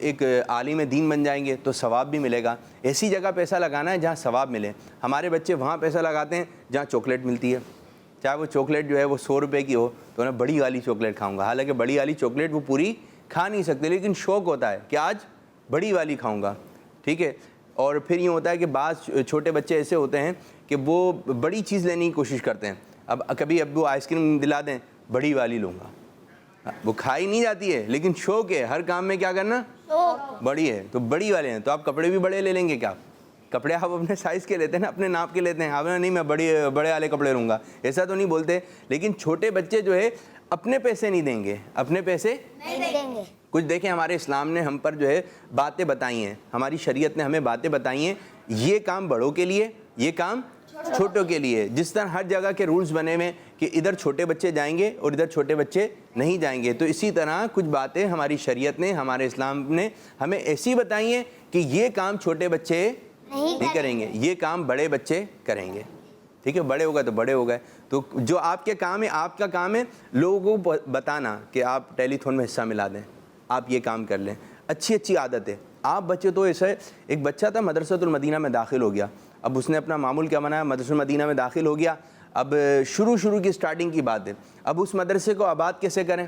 ایک عالم دین بن جائیں گے تو ثواب بھی ملے گا. ایسی جگہ پیسہ لگانا ہے جہاں ثواب ملے. ہمارے بچے وہاں پیسہ لگاتے ہیں جہاں چاکلیٹ ملتی ہے, چاہے وہ چاکلیٹ جو ہے وہ 100 روپے کی ہو, تو انہیں بڑی والی چاکلیٹ کھاؤں گا. حالانکہ بڑی والی چاکلیٹ وہ پوری کھا نہیں سکتے, لیکن شوق ہوتا ہے کہ آج بڑی والی کھاؤں گا. ٹھیک ہے. اور پھر یہ ہوتا ہے کہ بعض چھوٹے بچے ایسے ہوتے ہیں کہ وہ بڑی چیز لینے کی کوشش کرتے ہیں. اب کبھی ابو آئس کریم دلا دیں, بڑی والی لوں گا. وہ کھائی نہیں جاتی ہے لیکن شوق ہے ہر کام میں کیا کرنا, بڑی ہے تو بڑی والے ہیں. تو آپ کپڑے بھی بڑے لے لیں گے کیا؟ کپڑے آپ اپنے سائز کے لیتے ہیں نا, اپنے ناپ کے لیتے ہیں. آپ نہیں میں بڑے والے کپڑے لوں گا, ایسا تو نہیں بولتے. لیکن چھوٹے بچے جو ہے اپنے پیسے نہیں دیں گے, اپنے پیسے نہیں دیں گے. کچھ دیکھیں ہمارے اسلام نے ہم پر جو ہے باتیں بتائی ہیں, ہماری شریعت نے ہمیں باتیں بتائی ہیں. یہ کام بڑوں کے لیے, یہ کام چھوٹوں کے لیے. جس طرح ہر جگہ کے رولز بنے ہوئے کہ ادھر چھوٹے بچے جائیں گے اور ادھر چھوٹے بچے نہیں جائیں گے, تو اسی طرح کچھ باتیں ہماری شریعت نے, ہمارے اسلام نے ہمیں ایسی بتائی ہیں کہ یہ کام چھوٹے بچے نہیں کریں گے, یہ کام بڑے بچے کریں گے. ٹھیک ہے, بڑے ہو گئے تو بڑے ہو گئے. تو جو آپ کے کام ہے, آپ کا کام ہے لوگوں کو بتانا کہ آپ ٹیلی تھون میں حصہ ملا دیں, آپ یہ کام کر لیں. اچھی عادت ہے. آپ بچے تو ایسا ہے, ایک بچہ تھا مدرسۃ المدینہ میں داخل ہو گیا. اب اس نے اپنا معمول کیا بنایا, مدرسۃ المدینہ میں داخل ہو گیا. اب شروع کی سٹارٹنگ کی بات ہے. اب اس مدرسے کو آباد کیسے کریں؟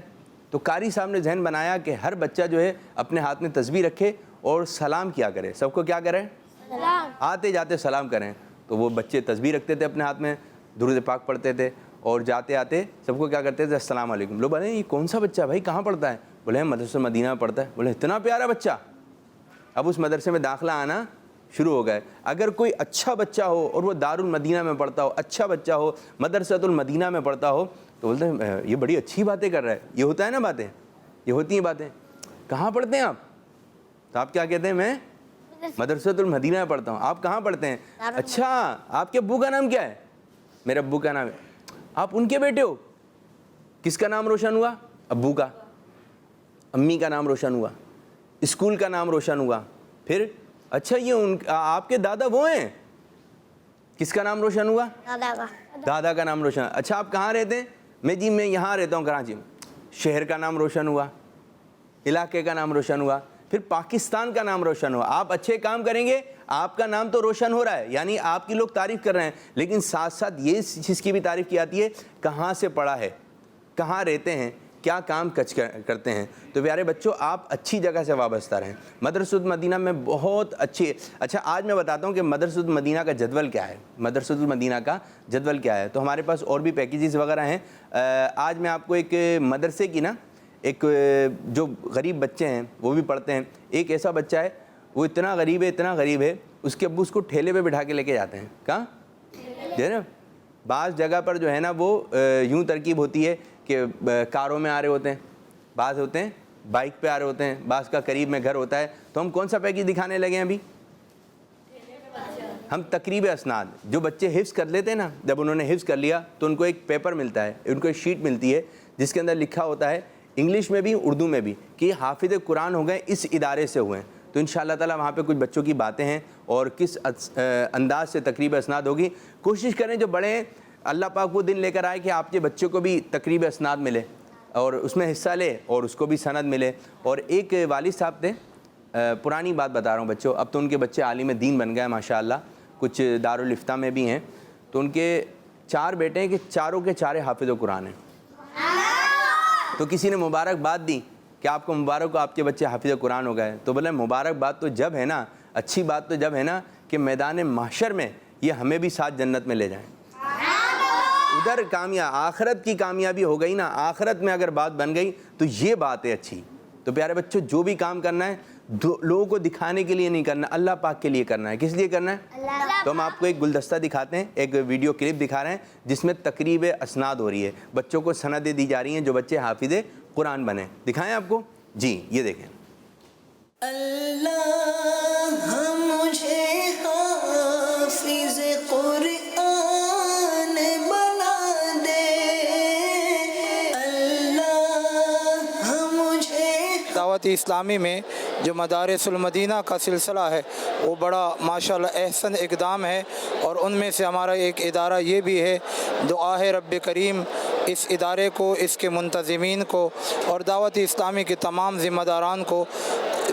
تو قاری صاحب نے ذہن بنایا کہ ہر بچہ جو ہے اپنے ہاتھ میں تسبیح رکھے اور سلام کیا کرے. سب کو کیا کرے؟ سلام. آتے جاتے سلام کریں. تو وہ بچے تسبیح رکھتے تھے اپنے ہاتھ میں, درود پاک پڑھتے تھے, اور جاتے آتے سب کو کیا کرتے تھے؟ السلام علیکم. لوگ بولے یہ کون سا بچہ بھائی, کہاں پڑھتا ہے؟ بولے مدرسہ مدینہ میں پڑھتا ہے. بولے اتنا پیارا بچہ. اب اس مدرسے میں داخلہ آنا شروع ہو گئے. اگر کوئی اچھا بچہ ہو اور وہ دارالمدینہ میں پڑھتا ہو, اچھا بچہ ہو مدرسۃ المدینہ میں پڑھتا ہو, تو بولتے ہیں یہ بڑی اچھی باتیں کر رہا ہے. یہ ہوتا ہے نا باتیں, یہ ہوتی ہیں باتیں. کہاں پڑھتے ہیں آپ؟ تو آپ کیا کہتے ہیں؟ میں مدرسۃ المدینہ میں پڑھتا ہوں. آپ کہاں پڑھتے ہیں؟ اچھا, آپ کے ابو کا نام کیا ہے؟ میرے ابو کا نام ہے. آپ ان کے بیٹے ہو. کس کا نام روشن ہوا؟ ابو کا. امی کا نام روشن ہوا, اسکول کا نام روشن ہوا. پھر اچھا یہ آپ کے دادا وہ ہیں, کس کا نام روشن ہوا؟ دادا کا نام روشن. اچھا آپ کہاں رہتے ہیں؟ میں یہاں رہتا ہوں کراچی میں. شہر کا نام روشن ہوا, علاقے کا نام روشن ہوا, پھر پاکستان کا نام روشن ہوا. آپ اچھے کام کریں گے آپ کا نام تو روشن ہو رہا ہے, یعنی آپ کی لوگ تعریف کر رہے ہیں, لیکن ساتھ ساتھ یہ چیز کی بھی تعریف کی جاتی ہے کہاں سے پڑھا ہے, کہاں رہتے ہیں, کیا کام کرتے ہیں. تو پیارے بچوں آپ اچھی جگہ سے وابستہ رہیں. مدرسۃ المدینہ میں بہت اچھی. اچھا آج میں بتاتا ہوں کہ مدرسۃ المدینہ کا جدول کیا ہے. مدرسۃ المدینہ کا جدول کیا ہے. تو ہمارے پاس اور بھی پیکیجز وغیرہ ہیں. آج میں آپ کو ایک مدرسے کی نا, ایک جو غریب بچے ہیں وہ بھی پڑھتے ہیں. ایک ایسا بچہ ہے وہ اتنا غریب ہے, اس کے ابو اس کو ٹھیلے پہ بٹھا کے لے کے جاتے ہیں. کہاں جو ہے نا, بعض جگہ پر جو ہے نا وہ یوں ترکیب ہوتی ہے کہ کاروں میں آ رہے ہوتے ہیں, بعض ہوتے ہیں بائک پہ آ رہے ہوتے ہیں, بعض کا قریب میں گھر ہوتا ہے. تو ہم کون سا پیکیج دکھانے لگے ہیں ابھی؟ ہم تقریب اسناد. جو بچے حفظ کر لیتے ہیں نا, جب انہوں نے حفظ کر لیا تو ان کو ایک پیپر ملتا ہے, ان کو ایک شیٹ ملتی ہے جس کے اندر لکھا ہوتا ہے انگلش میں بھی اردو میں بھی کہ یہ حافظ قرآن ہو گئے, اس ادارے سے ہوئے ہیں. تو انشاءاللہ تعالی وہاں پہ کچھ بچوں کی باتیں ہیں اور کس انداز سے تقریب اسناد ہوگی. کوشش کریں جو بڑے ہیں اللہ پاک وہ دن لے کر آئے کہ آپ کے بچوں کو بھی تقریب اسناد ملے اور اس میں حصہ لے اور اس کو بھی سند ملے. اور ایک والد صاحب تھے, پرانی بات بتا رہا ہوں بچوں, اب تو ان کے بچے عالم دین بن گئے ماشاءاللہ, کچھ دارالفتہ میں بھی ہیں. تو ان کے 4 بیٹے ہیں کہ چاروں کے چارے حافظ قرآن ہیں. تو کسی نے مبارکباد دی کہ آپ کو مبارک ہو, آپ کے بچے حافظ قرآن ہو گئے. تو بولے مبارکباد تو جب ہے نا, اچھی بات تو جب ہے نا کہ میدان محشر میں یہ ہمیں بھی ساتھ جنت میں لے جائیں. ادھر آخرت کی کامیابی ہو گئی نا, آخرت میں اگر بات بن گئی تو یہ بات ہے اچھی. تو پیارے بچوں جو بھی کام کرنا ہے لوگوں کو دکھانے کے لیے نہیں کرنا, اللہ پاک کے لیے کرنا ہے. کس لیے کرنا ہے؟ تو ہم آپ کو ایک گلدستہ دکھاتے ہیں, ایک ویڈیو کلپ دکھا رہے ہیں جس میں تقریب اسناد ہو رہی ہے, بچوں کو سندیں دی جا رہی ہیں جو بچے حافظ قرآن بنے. دکھائیں آپ کو جی, یہ دیکھیں. اللہ مجھے حافظ قرآن بنا دے, اللہ مجھے. دعوت اسلامی میں جو مدارس المدینہ کا سلسلہ ہے وہ بڑا ماشاءاللہ احسن اقدام ہے, اور ان میں سے ہمارا ایک ادارہ یہ بھی ہے. دعا ہے رب کریم اس ادارے کو, اس کے منتظمین کو اور دعوت اسلامی کے تمام ذمہ داران کو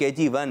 KG1,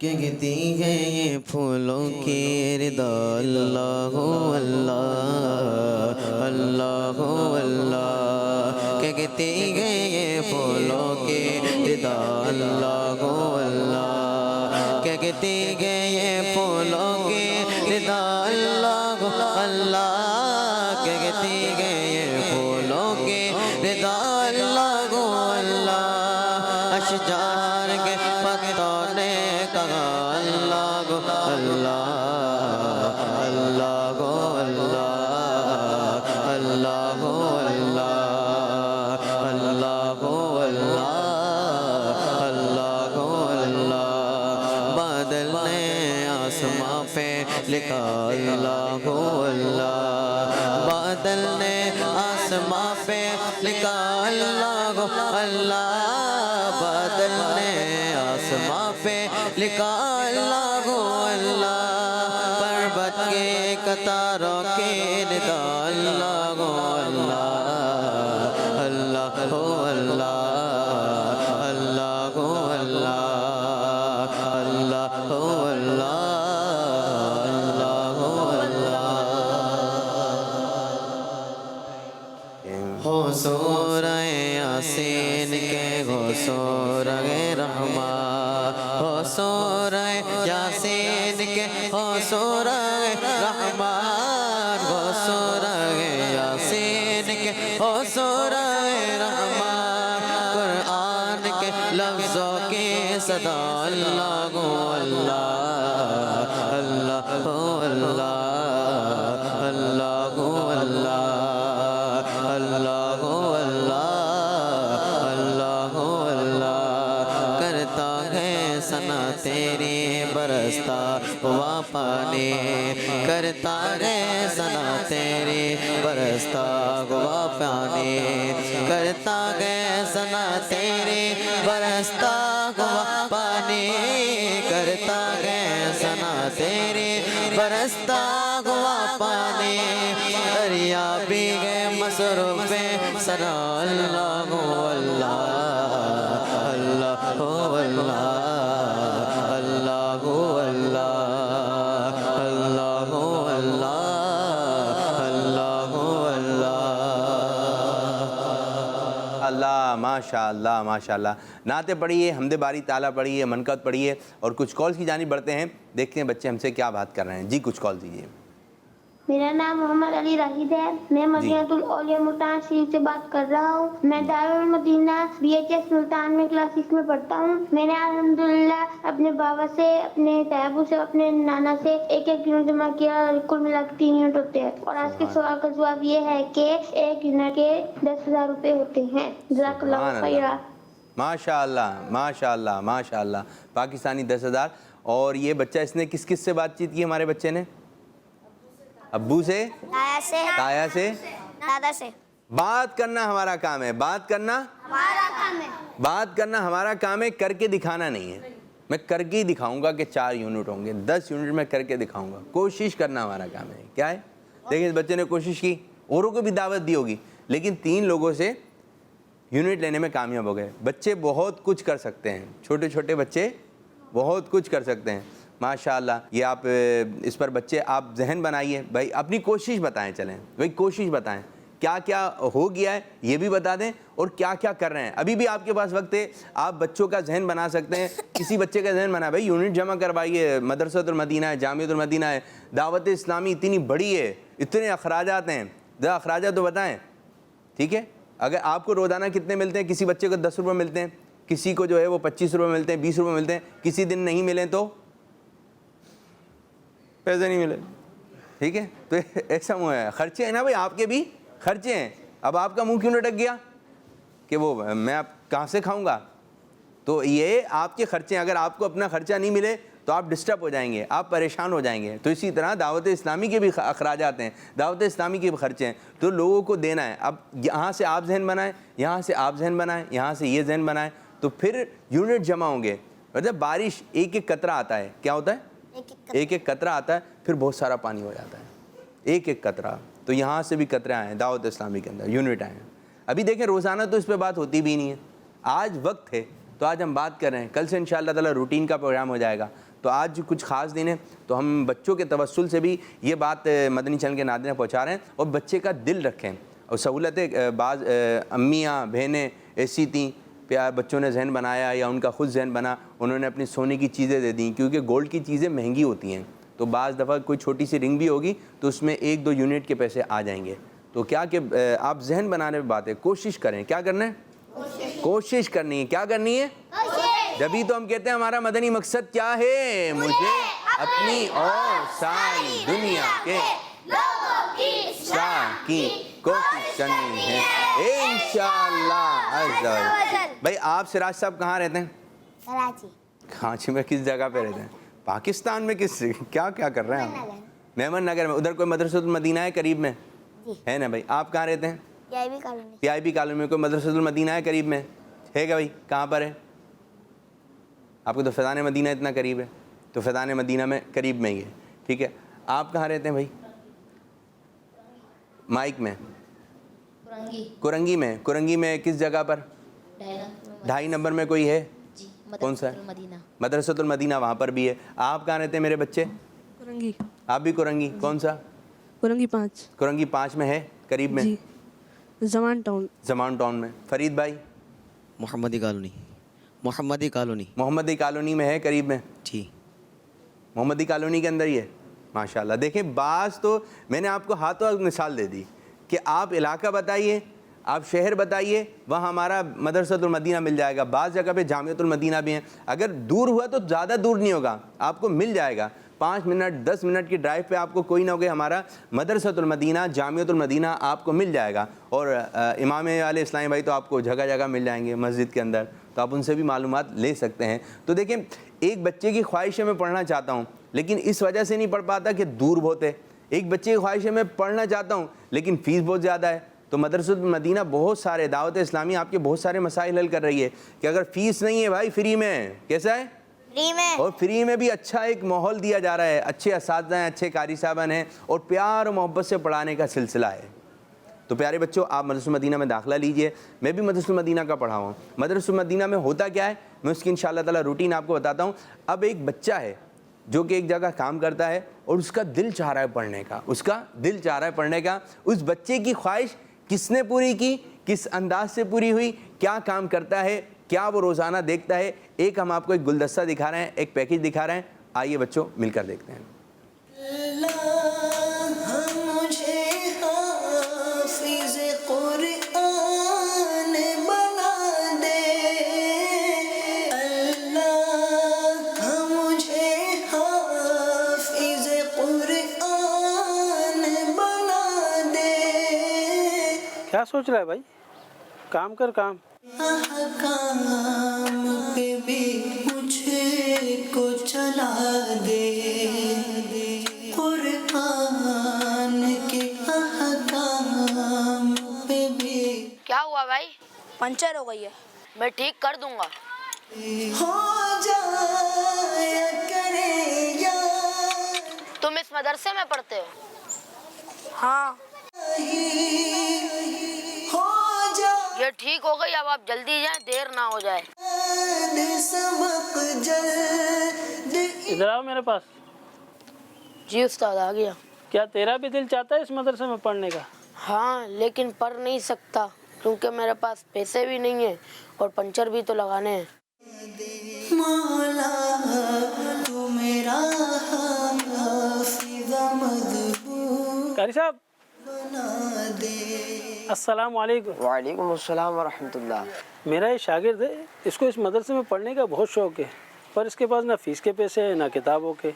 کہتی ہے یہ پھولوں کی رضا اللہ اللہ اللہ اللہ کہتی ہے یہ پھولوں کی رضا اللہ اللہ کہتی ہے یہ پھولوں کی رضا اللہ اللہ کہتی ہے یہ پھولوں کی رضا اللہ اللہ اشجار کے پتوں نے کہا اللہ اللہ اللہ اللہ اللہ اللہ اللہ اللہ اللہ بادل نے آسماں پہ لکھا اللہ اللہ بادل نے آسماں پہ لکھا اللہ اللہ بادل نے آسماں پہ لکھا اللہ اللہ پربت کے قطاروں کے ندا اللہ اللہ اللہ اللہ اللہ اللہ اللہ ہو سورہ یاسین کے ہو سورہ رحمان ہو سورہ یاسین کے ہو سورہ رحمان ہو سورہ یاسین کے ہو سورہ رحمان قرآن کے لفظوں کی صدا اللہ اللہ اللہ اللہ اللہ اللہ اللہ اللہ اللہ کرتا ہے ثنا تیری برستا ہوا پانی کرتا ہے ثنا تیری برستا ہوا پانی کرتا ہے ثنا تیری برستا ہوا پانی کرتا ہے ثنا تیری برستا ہوا پانی دریا بھی گئے مصروف سنا اللہ اللہ اللہ اللہ اللہ اللہ اللہ اللہ اللہ ماشاء اللہ ماشاء اللہ نعتیں پڑھیے حمد باری تعالیٰ پڑھیے منقبت پڑھیے اور کچھ کالز کی جانب بڑھتے ہیں دیکھتے ہیں بچے ہم سے کیا بات کر رہے ہیں جی کچھ کال دیجیے میرا نام محمد علی راشد ہے میں مدینہ الاولیاء ملتان شریف سے بات کر رہا ہوں میں دارالمدینہ BHS ملتان میں کلاس 6 میں پڑھتا ہوں میں نے الحمدللہ اپنے بابا سے اپنے تابو سے اپنے نانا سے ایک یونٹ جمع کیا کل ملا کے 3 یونٹ ہوتے ہیں اور آج کے سوال کا جواب یہ ہے کہ ایک یونٹ کے 10,000 روپے ہوتے ہیں جزاک اللہ خیرا ماشاء اللہ ماشاء اللہ ماشاء اللہ پاکستانی 10,000 اور یہ بچہ اس نے کس کس سے بات چیت کی ہمارے بچے نے ابو سے تایا سے دادا سے بات کرنا ہمارا کام ہے بات کرنا ہمارا کام ہے بات کرنا ہمارا کام ہے کر کے دکھانا نہیں ہے میں کر کے ہی دکھاؤں گا کہ 4 یونٹ ہوں گے 10 یونٹ میں کر کے دکھاؤں گا کوشش کرنا ہمارا کام ہے کیا ہے دیکھیں اس بچے نے کوشش کی اوروں کو بھی دعوت دی ہوگی لیکن 3 لوگوں سے یونٹ لینے میں کامیاب ہو گئے بچے بہت کچھ کر سکتے ہیں چھوٹے چھوٹے بچے بہت کچھ کر سکتے ہیں ماشاءاللہ یہ آپ اس پر بچے آپ ذہن بنائیے بھائی اپنی کوشش بتائیں چلیں بھائی کوشش بتائیں کیا کیا ہو گیا ہے یہ بھی بتا دیں اور کیا کیا کر رہے ہیں ابھی بھی آپ کے پاس وقت ہے آپ بچوں کا ذہن بنا سکتے ہیں کسی بچے کا ذہن بنا بھائی یونٹ جمع کروائیے مدرسۃ المدینہ ہے جامعۃ المدینہ ہے دعوت اسلامی اتنی بڑی ہے اتنے اخراجات ہیں ذرا اخراجات تو بتائیں ٹھیک ہے اگر آپ کو روزانہ کتنے ملتے ہیں کسی بچے کو 10 روپے ملتے ہیں کسی کو جو ہے وہ 25 روپے ملتے ہیں 20 روپے ملتے ہیں کسی دن نہیں ملیں تو پیسے نہیں ملے ٹھیک ہے تو ایسا منہ ہے خرچے ہیں نا بھائی آپ کے بھی خرچے ہیں اب آپ کا منہ کیوں لٹک گیا کہ وہ میں آپ کہاں سے کھاؤں گا تو یہ آپ کے خرچے ہیں اگر آپ کو اپنا خرچہ نہیں ملے تو آپ ڈسٹرب ہو جائیں گے آپ پریشان ہو جائیں گے تو اسی طرح دعوت اسلامی کے بھی اخراجات ہیں دعوت اسلامی کے بھی خرچے ہیں تو لوگوں کو دینا ہے اب یہاں سے آپ ذہن بنائیں یہاں سے آپ ذہن بنائیں یہاں سے یہ ذہن بنائیں تو پھر یونٹ جمع ہوں گے مطلب بارش ایک ایک قطرہ آتا ہے کیا ہوتا ہے ایک ایک قطرہ آتا ہے پھر بہت سارا پانی ہو جاتا ہے ایک ایک قطرہ تو یہاں سے بھی قطرے آئے ہیں دعوت اسلامی کے اندر یونٹ آئے ہیں ابھی دیکھیں روزانہ تو اس پہ بات ہوتی بھی نہیں ہے آج وقت ہے تو آج ہم بات کر رہے ہیں کل سے انشاءاللہ تعالی روٹین کا پروگرام ہو جائے گا تو آج کچھ خاص دن ہے، تو ہم بچوں کے توسل سے بھی یہ بات مدنی چینل کے ناظرین پہنچا رہے ہیں، اور بچے کا دل رکھیں، اور سہولتیں بعض امیاں بہنیں ایسی تھیں، پیار بچوں نے ذہن بنایا یا ان کا خود ذہن بنا، انہوں نے اپنی سونے کی چیزیں دے دیں، کیونکہ گولڈ کی چیزیں مہنگی ہوتی ہیں، تو بعض دفعہ کوئی چھوٹی سی رنگ بھی ہوگی تو اس میں 1-2 یونٹ کے پیسے آ جائیں گے. تو کیا کہ آپ ذہن بنانے پہ بات ہے، کوشش کریں. کیا کرنا ہے؟ کوشش کرنی ہے. کیا کرنی ہے؟ جبھی تو ہم کہتے ہیں ہمارا مدنی مقصد کیا ہے، مجھے اپنی اور ساری دنیا کے لوگوں کی اصلاح کی کوشش کرنی ہے انشاءاللہ عز و جل. بھائی آپ سراج صاحب کہاں رہتے ہیں؟ کراچی. کراچی میں کس جگہ پہ رہتے ہیں؟ پاکستان میں کس کیا کر رہے ہیں آپ؟ میمن نگر میں. ادھر کوئی مدرسۃ المدینہ ہے قریب میں؟ ہے نا بھائی. آپ کہاں رہتے ہیں؟ پی آئی بی کالونی میں. کوئی مدرسۃ المدینہ ہے قریب میں؟ ہے گا بھائی. کہاں پر ہے؟ آپ کو تو فیضان مدینہ اتنا قریب ہے، تو فیضان مدینہ میں قریب میں ہی ہے. ٹھیک ہے. آپ کہاں رہتے ہیں بھائی؟ مائک میں. کرنگی میں. کرنگی میں کس جگہ پر؟ 2.5 نمبر میں کوئی ہے؟ کون سا ہے؟ مدرسۃ المدینہ وہاں پر بھی ہے. آپ کہاں رہتے ہیں میرے بچے؟ کرنگی. آپ بھی کرنگی. کون سا؟ کرنگی 5. کرنگی 5 میں ہے قریب میں؟ جی زمان ٹاؤن. زمان ٹاؤن میں. فرید بھائی؟ محمدی کالونی. محمدی کالونی. محمدی کالونی میں ہے قریب میں؟ جی محمدی کالونی کے اندر ہی ہے. ماشاءاللہ. دیکھیں بعض تو میں نے آپ کو ہاتھوں ہاتھ مثال دے دی کہ آپ علاقہ بتائیے، آپ شہر بتائیے، وہاں ہمارا مدرسۃ المدینہ مل جائے گا. بعض جگہ پہ جامعۃ المدینہ بھی ہیں. اگر دور ہوا تو زیادہ دور نہیں ہوگا، آپ کو مل جائے گا. 5 منٹ 10 منٹ کی ڈرائیو پہ آپ کو کوئی نہ کوئی ہمارا مدرسۃ المدینہ جامعۃ المدینہ آپ کو مل جائے گا. اور امام علیہ اسلامی بھائی تو آپ کو جگہ جگہ مل جائیں گے مسجد کے اندر، تو آپ ان سے بھی معلومات لے سکتے ہیں. تو دیکھیں ایک بچے کی خواہش ہے میں پڑھنا چاہتا ہوں لیکن اس وجہ سے نہیں پڑھ پاتا کہ دور بہت ہے. ایک بچے کی خواہش ہے میں پڑھنا چاہتا ہوں لیکن فیس بہت زیادہ ہے. تو مدرسۃ المدینہ بہت سارے دعوت اسلامی آپ کے بہت سارے مسائل حل کر رہی ہے کہ اگر فیس نہیں ہے بھائی فری میں. کیسا ہے؟ فری میں. اور فری میں بھی اچھا ایک ماحول دیا جا رہا ہے، اچھے اساتذہ ہیں، اچھے قاری صاحبان ہیں، اور پیار و محبت سے پڑھانے کا سلسلہ ہے. تو پیارے بچوں آپ مدرسۃ المدینہ میں داخلہ لیجئے. میں بھی مدرسۃ المدینہ کا پڑھا ہوں. مدرسۃ المدینہ میں ہوتا کیا ہے میں اس کی انشاءاللہ تعالی روٹین آپ کو بتاتا ہوں. اب ایک بچہ ہے جو کہ ایک جگہ کام کرتا ہے اور اس کا دل چاہ رہا ہے پڑھنے کا، اس کا دل چاہ رہا ہے پڑھنے کا. اس بچے کی خواہش کس نے پوری کی، کس انداز سے پوری ہوئی، کیا کام کرتا ہے، کیا وہ روزانہ دیکھتا ہے. ایک ہم آپ کو ایک گلدستہ دکھا رہے ہیں، ایک پیکج دکھا رہے ہیں. آئیے بچوں مل کر دیکھتے ہیں. مجھے حافظ قرآن بنا دے، اللہ مجھے حافظ قرآن بنا دے. کیا سوچ رہا ہے بھائی؟ کام کر کام. احکام پہ بھی مجھے کو چلا دے، قرآن کے احکام پہ بھی. کیا ہوا بھائی؟ پنچر ہو گئی ہے. میں ٹھیک کر دوں گا. ہو جایا کرے یار. تم اس مدرسے میں پڑھتے ہو؟ ہاں. ہو جا یہ ٹھیک ہو گئی، اب آپ جلدی جائیں، دیر نہ ہو جائے. سبق جلد. ادھر آؤ میرے پاس. جی استاد آ گیا. کیا تیرا بھی دل چاہتا ہے اس مدرسے میں پڑھنے کا؟ ہاں لیکن پڑھ نہیں سکتا کیونکہ میرے پاس پیسے بھی نہیں ہیں اور پنچر بھی تو لگانے ہیں. مولا تو میرا حافظ مدبور قاری صاحب بنا دے. السلام علیکم. وعلیکم السلام ورحمۃ اللہ. میرا یہ شاگرد ہے، اس کو اس مدرسے میں پڑھنے کا بہت شوق ہے، پر اس کے پاس نہ فیس کے پیسے ہیں نہ کتابوں کے.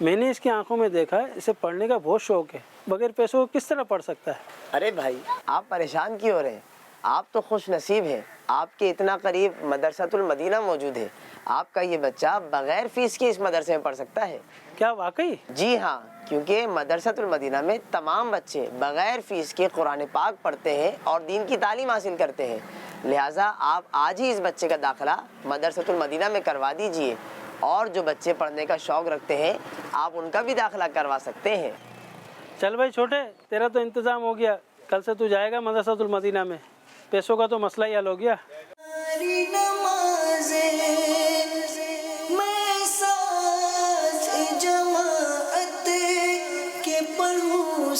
میں نے اس کی آنکھوں میں دیکھا ہے اسے پڑھنے کا بہت شوق ہے، بغیر پیسوں کو کس طرح پڑھ سکتا ہے؟ ارے بھائی آپ پریشان کیوں ہو رہے ہیں؟ آپ تو خوش نصیب ہیں، آپ کے اتنا قریب مدرسۃ المدینہ موجود ہے. آپ کا یہ بچہ بغیر فیس کے اس مدرسے میں پڑھ سکتا ہے. کیا واقعی؟ جی ہاں، کیونکہ مدرسۃ المدینہ میں تمام بچے بغیر فیس کے قرآن پاک پڑھتے ہیں اور دین کی تعلیم حاصل کرتے ہیں. لہٰذا آپ آج ہی اس بچے کا داخلہ مدرسۃ المدینہ میں کروا دیجئے، اور جو بچے پڑھنے کا شوق رکھتے ہیں آپ ان کا بھی داخلہ کروا سکتے ہیں. چل بھائی چھوٹے، تیرا تو انتظام ہو گیا، کل سے تو جائے گا مدرسۃ المدینہ میں. پیسوں کا تو مسئلہ ہی حل ہو گیا. نمازیں میں ساری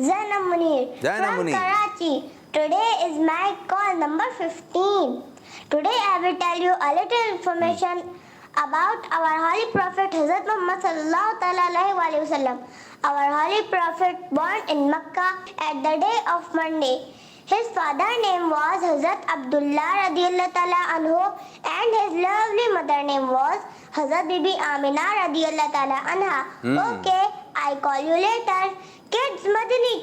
Zainab Munir Zainab from Munir. Karachi. Today is my call number 15. Today I will tell you a little information about our holy prophet Hazrat Muhammad sallallahu alaihi wasallam. Our holy prophet born in Makkah at the day of Monday. His father name was Hazrat Abdullah radiyallahu ta'ala anhu and his lovely mother name was Hazrat Bibi Amina radiyallahu ta'ala anha. Okay, I call you later. Kids Madani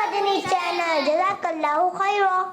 Madani channel. Jazakallahu khairan.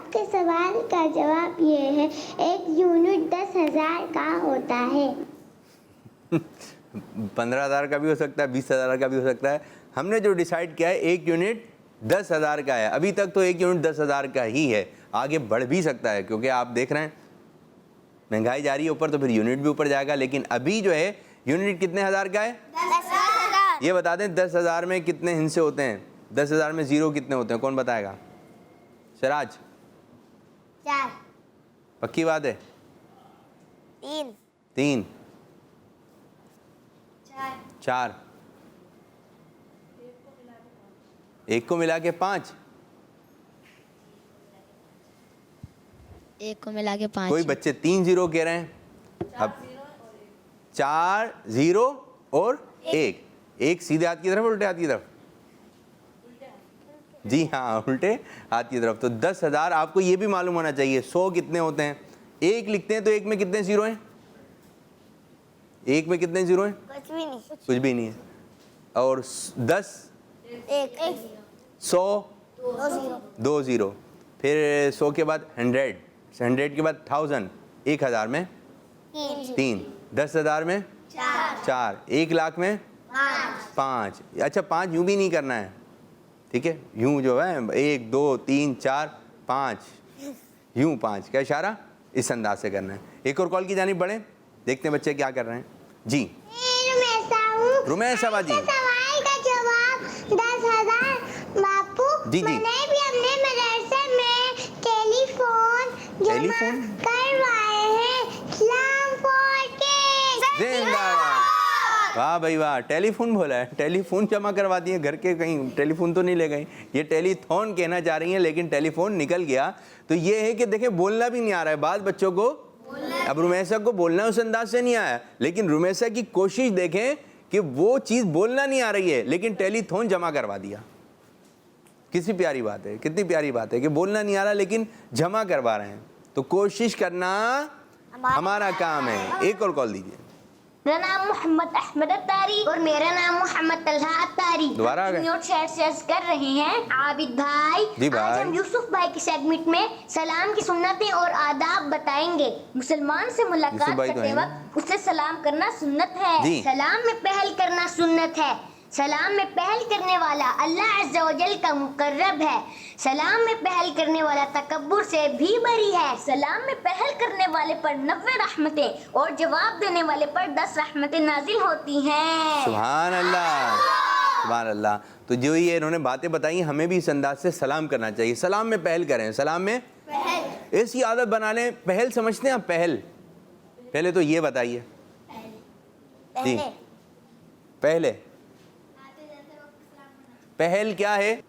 آپ کے سوال کا جواب یہ ہے 1 unit 10,000 کا ہوتا ہے. 15,000 کا بھی ہو سکتا ہے, 20,000 کا بھی ہو سکتا ہے. ہم نے جو ڈیسائیڈ کیا ہے 1 یونٹ 10,000 کا ہے. ابھی تک تو 1 یونٹ 10,000 کا ہی ہے, آگے بڑھ بھی سکتا ہے کیونکہ آپ دیکھ رہے ہیں مہنگائی جا رہی ہے اوپر, تو پھر یونٹ بھی اوپر جائے گا. لیکن ابھی جو ہے یونٹ کتنے ہزار کا ہے؟ 10,000. یہ بتا دیں 10,000 میں کتنے ہندسے ہوتے ہیں؟ 10,000 میں زیرو کتنے ہوتے ہیں؟ کون بتائے گا؟ سراج 4. پکی بات ہے؟ 3 4 ایک کو ملا کے 5. ایک کو ملا کے 5. کوئی بچے 3 زیرو کہہ رہے ہیں. اب 4 0 اور 1 سیدھے ہاتھ کی طرف الٹے ہاتھ کی طرف؟ جی ہاں, الٹے ہاتھ کی طرف. تو 10,000 آپ کو یہ بھی معلوم ہونا چاہیے 100 کتنے ہوتے ہیں. 1 لکھتے ہیں تو 1 میں کتنے زیرو ہیں؟ 1 میں کتنے زیرو ہیں؟ کچھ بھی نہیں ہے. اور 10 100 2 زیرو. پھر 100 کے بعد 100, 100 کے بعد 1000, 1000 میں 3, 10,000 میں 4, 1 لاکھ میں 5. اچھا 5 یوں بھی نہیں کرنا ہے, ٹھیک ہے, یوں جو ہے 1 2 3 4 5 یوں 5 کا اشارہ اس انداز سے کرنا ہے. ایک اور کال کی جانب بڑھیں, دیکھتے ہیں بچے کیا کر رہے ہیں. جی رمیسا باجی, سوال کا جواب 10,000 باپو. جی میں نے بھی اپنے مدرسے میں ٹیلی فون کروائے ہیں. اسلام فور کے زندہ باد. واہ بھائی واہ, ٹیلی فون بولا ہے, ٹیلی فون جمع کروا دیے گھر کے, کہیں ٹیلی فون تو نہیں لے گئی. یہ ٹیلی تھون کہنا چاہ رہی ہیں لیکن ٹیلی فون نکل گیا. تو یہ ہے کہ دیکھیں بولنا بھی نہیں آ رہا ہے بعض بچوں کو. اب رمیسا کو بولنا اس انداز سے نہیں آیا, لیکن رمیسا کی کوشش دیکھیں کہ وہ چیز بولنا نہیں آ رہی ہے لیکن ٹیلی تھون جمع کروا دیا. کسی پیاری بات ہے, کتنی پیاری بات ہے کہ بولنا نہیں آ رہا لیکن جمع کروا رہے ہیں. تو کوشش کرنا ہمارا کام ہے. ایک اور کال دیجیے. میرا نام محمد احمد اتاری اور میرا نام محمد طلحہ اتاری. دوبارہ آ گئے. نیوٹ شیئر سے عرض کر رہے ہیں عابد بھائی. جی بھائی. آج ہم یوسف بھائی کی سیگمنٹ میں سلام کی سنتیں اور آداب بتائیں گے. مسلمان سے ملاقات کرتے وقت اسے سلام کرنا سنت ہے. سلام میں پہل کرنا سنت ہے. سلام میں پہل کرنے والا اللہ عز و جل کا مقرب ہے. سلام میں پہل کرنے والا تکبر سے بھی بری ہے. سلام میں پہل کرنے والے پر 90 رحمتیں اور جواب دینے والے پر 10 رحمتیں نازل ہوتی ہیں. سبحان اللہ, سبحان اللہ. تو جو یہ انہوں نے باتیں بتائی ہمیں بھی اس انداز سے سلام کرنا چاہیے. سلام میں پہل کریں, سلام میں ایسی عادت بنا لیں. پہل سمجھتے ہیں آپ؟ پہلے تو یہ بتائیے. جی پہل کیا ہے؟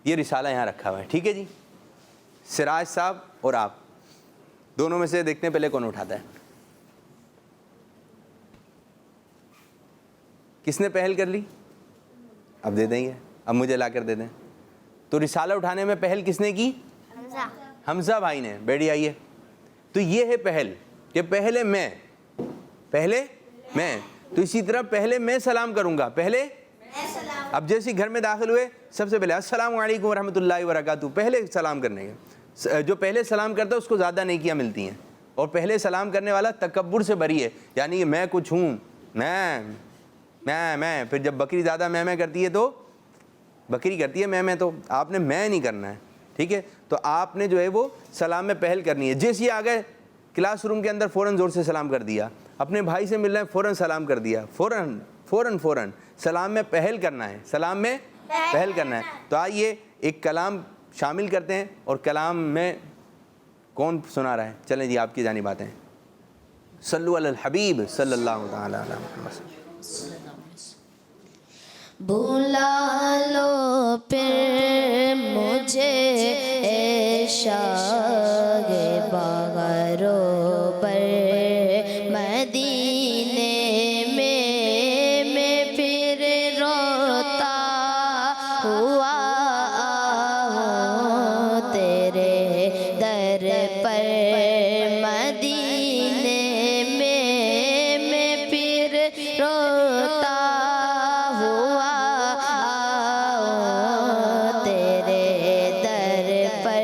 یہ رسالہ یہاں رکھا ہوا ہے, ٹھیک ہے جی. سراج صاحب اور آپ دونوں میں سے دیکھتے ہیں پہلے کون اٹھاتا ہے. کس نے پہل کر لی؟ اب دے دیں گے, اب مجھے لا کر دے دیں. تو رسالہ اٹھانے میں پہل کس نے کی؟ حمزہ بھائی نے. بیٹی آئیے. تو یہ ہے پہل کہ پہلے میں. تو اسی طرح پہلے میں سلام کروں گا. پہلے اب جیسے گھر میں داخل ہوئے سب سے پہلے السلام علیکم ورحمۃ اللہ وبرکاتہ, پہلے سلام کرنے کے. جو پہلے سلام کرتا ہے اس کو زیادہ نیکیاں ملتی ہیں. اور پہلے سلام کرنے والا تکبر سے بری ہے, یعنی کہ میں کچھ ہوں, میں پھر جب بکری زیادہ میں کرتی ہے تو بکری کرتی ہے میں, تو آپ نے میں نہیں کرنا ہے, ٹھیک ہے. تو آپ نے جو ہے وہ سلام میں پہل کرنی ہے. جیسے ہی آ گئے کلاس روم کے اندر فوراً زور سے سلام کر دیا. اپنے بھائی سے مل رہے ہیں فوراً سلام کر دیا. فوراً سلام میں پہل کرنا ہے, سلام میں پہل کرنا ہے. تو آئیے ایک کلام شامل کرتے ہیں, اور کلام میں کون سنا رہا ہے؟ چلیں جی آپ کی جانب آتے ہیں. صلو علی الحبیب صلی اللہ تعالی علیہ وسلم. بلا لو پھر مجھے اے شاہ باغرو پر مدینے میں پھر روتا ہوا آؤں تیرے در پر. مدینے میں پھر روتا ہوا آؤں تیرے در پر.